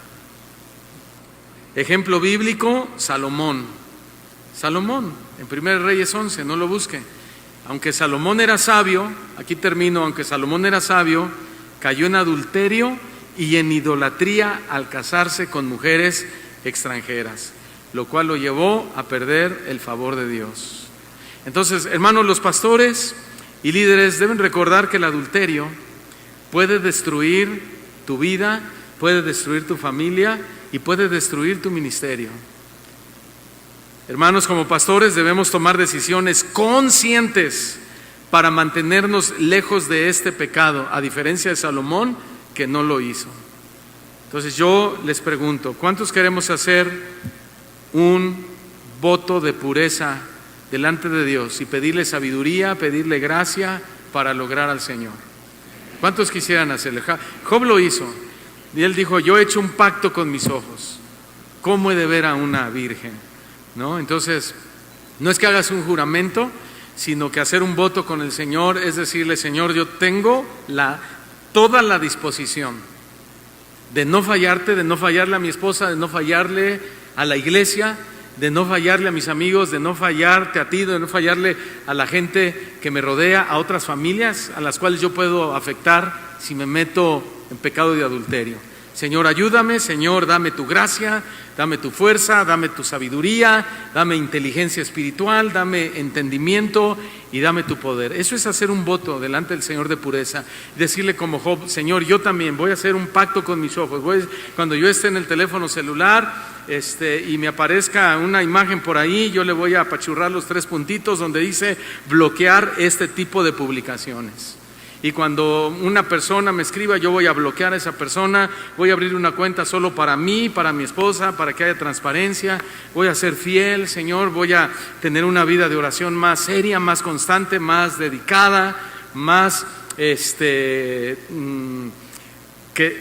Ejemplo bíblico, Salomón, en 1 Reyes 11, no lo busque. Aunque Salomón era sabio, aquí termino, aunque Salomón era sabio, cayó en adulterio y en idolatría al casarse con mujeres extranjeras, lo cual lo llevó a perder el favor de Dios. Entonces, hermanos, los pastores y líderes deben recordar que el adulterio puede destruir tu vida, puede destruir tu familia y puede destruir tu ministerio. Hermanos, como pastores debemos tomar decisiones conscientes para mantenernos lejos de este pecado, a diferencia de Salomón, que no lo hizo. Entonces yo les pregunto, ¿cuántos queremos hacer un voto de pureza delante de Dios y pedirle sabiduría, pedirle gracia para lograr al Señor? ¿Cuántos quisieran hacerlo? Job lo hizo, y él dijo: yo he hecho un pacto con mis ojos, ¿cómo he de ver a una virgen? ¿No? Entonces, no es que hagas un juramento, sino que hacer un voto con el Señor es decirle: Señor, yo tengo toda la disposición de no fallarte, de no fallarle a mi esposa, de no fallarle a la iglesia, de no fallarle a mis amigos, de no fallarte a ti, de no fallarle a la gente que me rodea, a otras familias a las cuales yo puedo afectar si me meto en pecado de adulterio. Señor, ayúdame, Señor, dame tu gracia, dame tu fuerza, dame tu sabiduría, dame inteligencia espiritual, dame entendimiento y dame tu poder. Eso es hacer un voto delante del Señor de pureza. Decirle como Job: Señor, yo también voy a hacer un pacto con mis ojos. Cuando yo esté en el teléfono celular y me aparezca una imagen por ahí, yo le voy a apachurrar los 3 puntitos donde dice bloquear este tipo de publicaciones. Y cuando una persona me escriba, yo voy a bloquear a esa persona, voy a abrir una cuenta solo para mí, para mi esposa, para que haya transparencia, voy a ser fiel, Señor, voy a tener una vida de oración más seria, más constante, más dedicada, más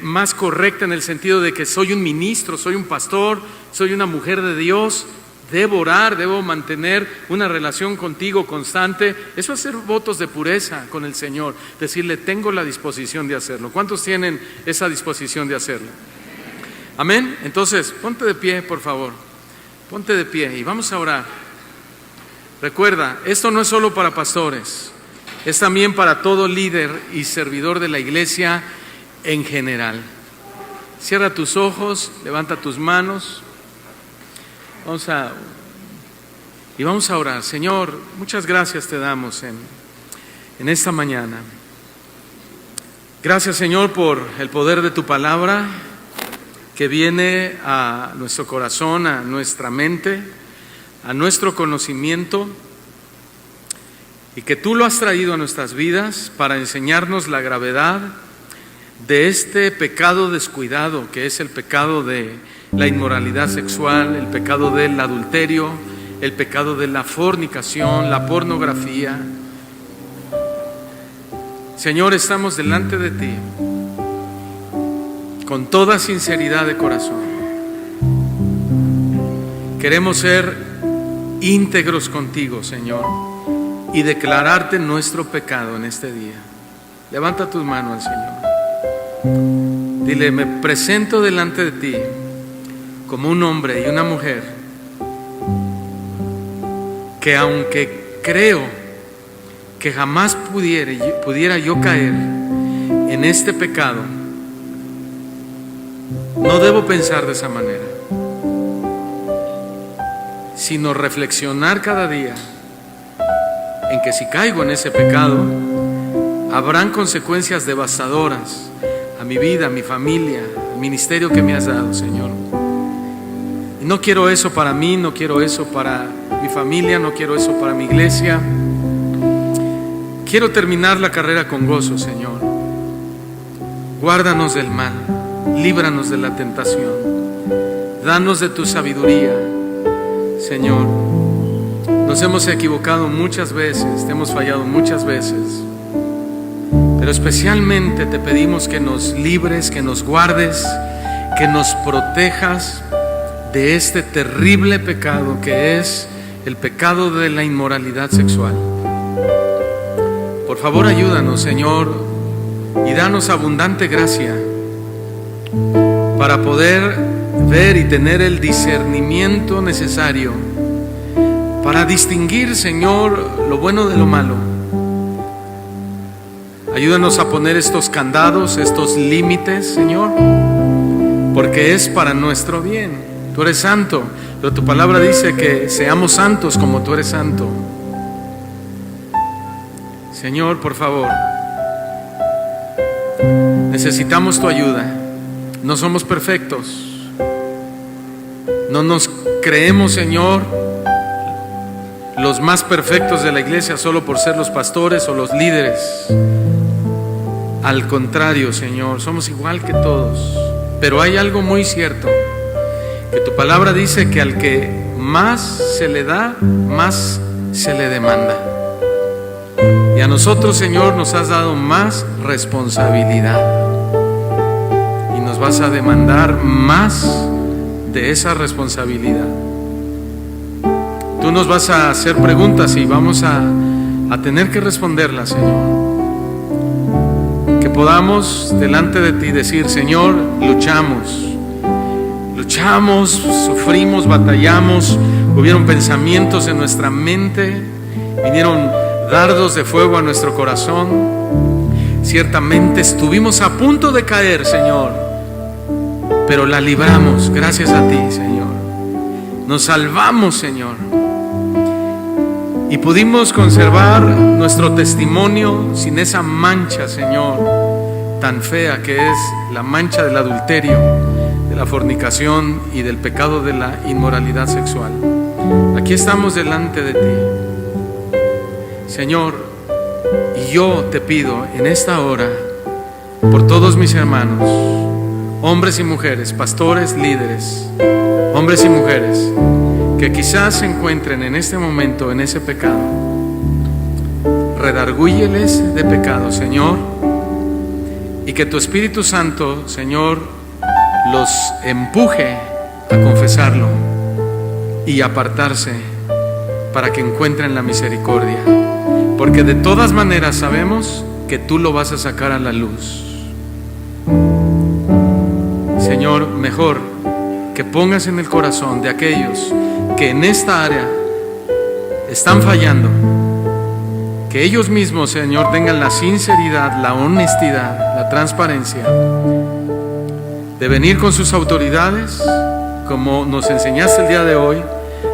más correcta, en el sentido de que soy un ministro, soy un pastor, soy una mujer de Dios. Debo orar, debo mantener una relación contigo constante. Eso es hacer votos de pureza con el Señor, decirle: tengo la disposición de hacerlo. ¿Cuántos tienen esa disposición de hacerlo? Amén. Entonces, ponte de pie, por favor. Ponte de pie y vamos a orar. Recuerda, esto no es solo para pastores, es también para todo líder y servidor de la iglesia en general. Cierra tus ojos, levanta tus manos. Vamos a orar. Señor, muchas gracias te damos en esta mañana. Gracias, Señor, por el poder de tu palabra que viene a nuestro corazón, a nuestra mente, a nuestro conocimiento, y que tú lo has traído a nuestras vidas para enseñarnos la gravedad de este pecado descuidado, que es el pecado de la inmoralidad sexual, el pecado del adulterio, el pecado de la fornicación, la pornografía. Señor, estamos delante de ti con toda sinceridad de corazón. Queremos ser íntegros contigo, Señor, y declararte nuestro pecado en este día. Levanta tus manos al Señor. Dile: me presento delante de ti como un hombre y una mujer que, aunque creo que jamás pudiera yo caer en este pecado, no debo pensar de esa manera, sino reflexionar cada día en que si caigo en ese pecado, habrán consecuencias devastadoras a mi vida, a mi familia, al ministerio que me has dado, Señor. Y no quiero eso para mí, no quiero eso para mi familia, no quiero eso para mi iglesia. Quiero terminar la carrera con gozo, Señor. Guárdanos del mal, líbranos de la tentación, danos de tu sabiduría, Señor. Nos hemos equivocado muchas veces, te hemos fallado muchas veces, pero especialmente te pedimos que nos libres, que nos guardes, que nos protejas de este terrible pecado que es el pecado de la inmoralidad sexual. Por favor, ayúdanos, Señor, y danos abundante gracia para poder ver y tener el discernimiento necesario para distinguir, Señor, lo bueno de lo malo. Ayúdanos a poner estos candados, estos límites, Señor, porque es para nuestro bien. Tú eres santo, pero tu palabra dice que seamos santos como tú eres santo. Señor, por favor, necesitamos tu ayuda. No somos perfectos. No nos creemos, Señor, los más perfectos de la iglesia solo por ser los pastores o los líderes. Al contrario, Señor, somos igual que todos. Pero hay algo muy cierto, que tu palabra dice que al que más se le da, más se le demanda. Y a nosotros, Señor, nos has dado más responsabilidad y nos vas a demandar más de esa responsabilidad. Tú nos vas a hacer preguntas y vamos a tener que responderlas, Señor. Que podamos delante de ti decir: Señor, luchamos, sufrimos, batallamos, hubieron pensamientos en nuestra mente, vinieron dardos de fuego a nuestro corazón. Ciertamente estuvimos a punto de caer, Señor, pero la libramos gracias a ti, Señor. Nos salvamos, Señor, y pudimos conservar nuestro testimonio sin esa mancha, Señor, tan fea que es la mancha del adulterio, de la fornicación y del pecado de la inmoralidad sexual. Aquí estamos delante de ti, Señor, y yo te pido en esta hora por todos mis hermanos, hombres y mujeres, pastores, líderes, hombres y mujeres que quizás se encuentren en este momento en ese pecado. Redargúyeles de pecado, Señor, y que tu Espíritu Santo, Señor, los empuje a confesarlo y apartarse para que encuentren la misericordia, porque de todas maneras sabemos que tú lo vas a sacar a la luz. Señor, mejor que pongas en el corazón de aquellos que en esta área están fallando, que ellos mismos, Señor, tengan la sinceridad, la honestidad, la transparencia de venir con sus autoridades, como nos enseñaste el día de hoy,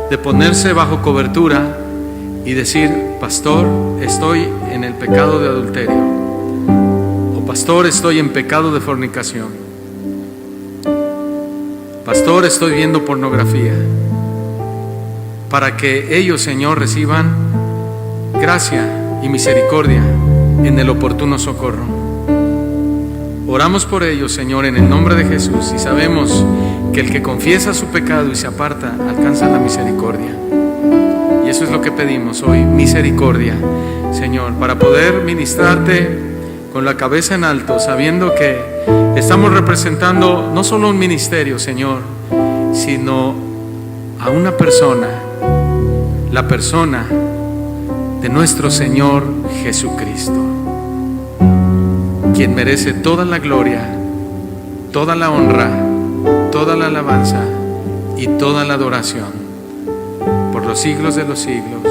de ponerse bajo cobertura y decir: pastor, estoy en el pecado de adulterio, o pastor, estoy en pecado de fornicación, pastor, estoy viendo pornografía, para que ellos, Señor, reciban gracia y misericordia en el oportuno socorro. Oramos por ellos, Señor, en el nombre de Jesús, y sabemos que el que confiesa su pecado y se aparta alcanza la misericordia. Y eso es lo que pedimos hoy, misericordia, Señor, para poder ministrarte con la cabeza en alto, sabiendo que Estamos representando no solo un ministerio, Señor, sino a una persona, la persona de nuestro Señor Jesucristo, quien merece toda la gloria, toda la honra, toda la alabanza y toda la adoración por los siglos de los siglos.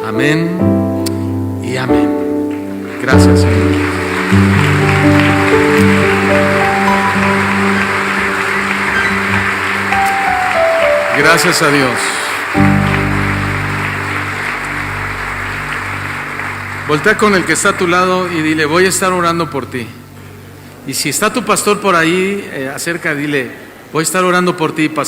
Amén y amén. Gracias, Señor. Gracias a Dios. Voltea con el que está a tu lado y dile: voy a estar orando por ti. Y si está tu pastor por ahí, acerca, dile: voy a estar orando por ti, pastor.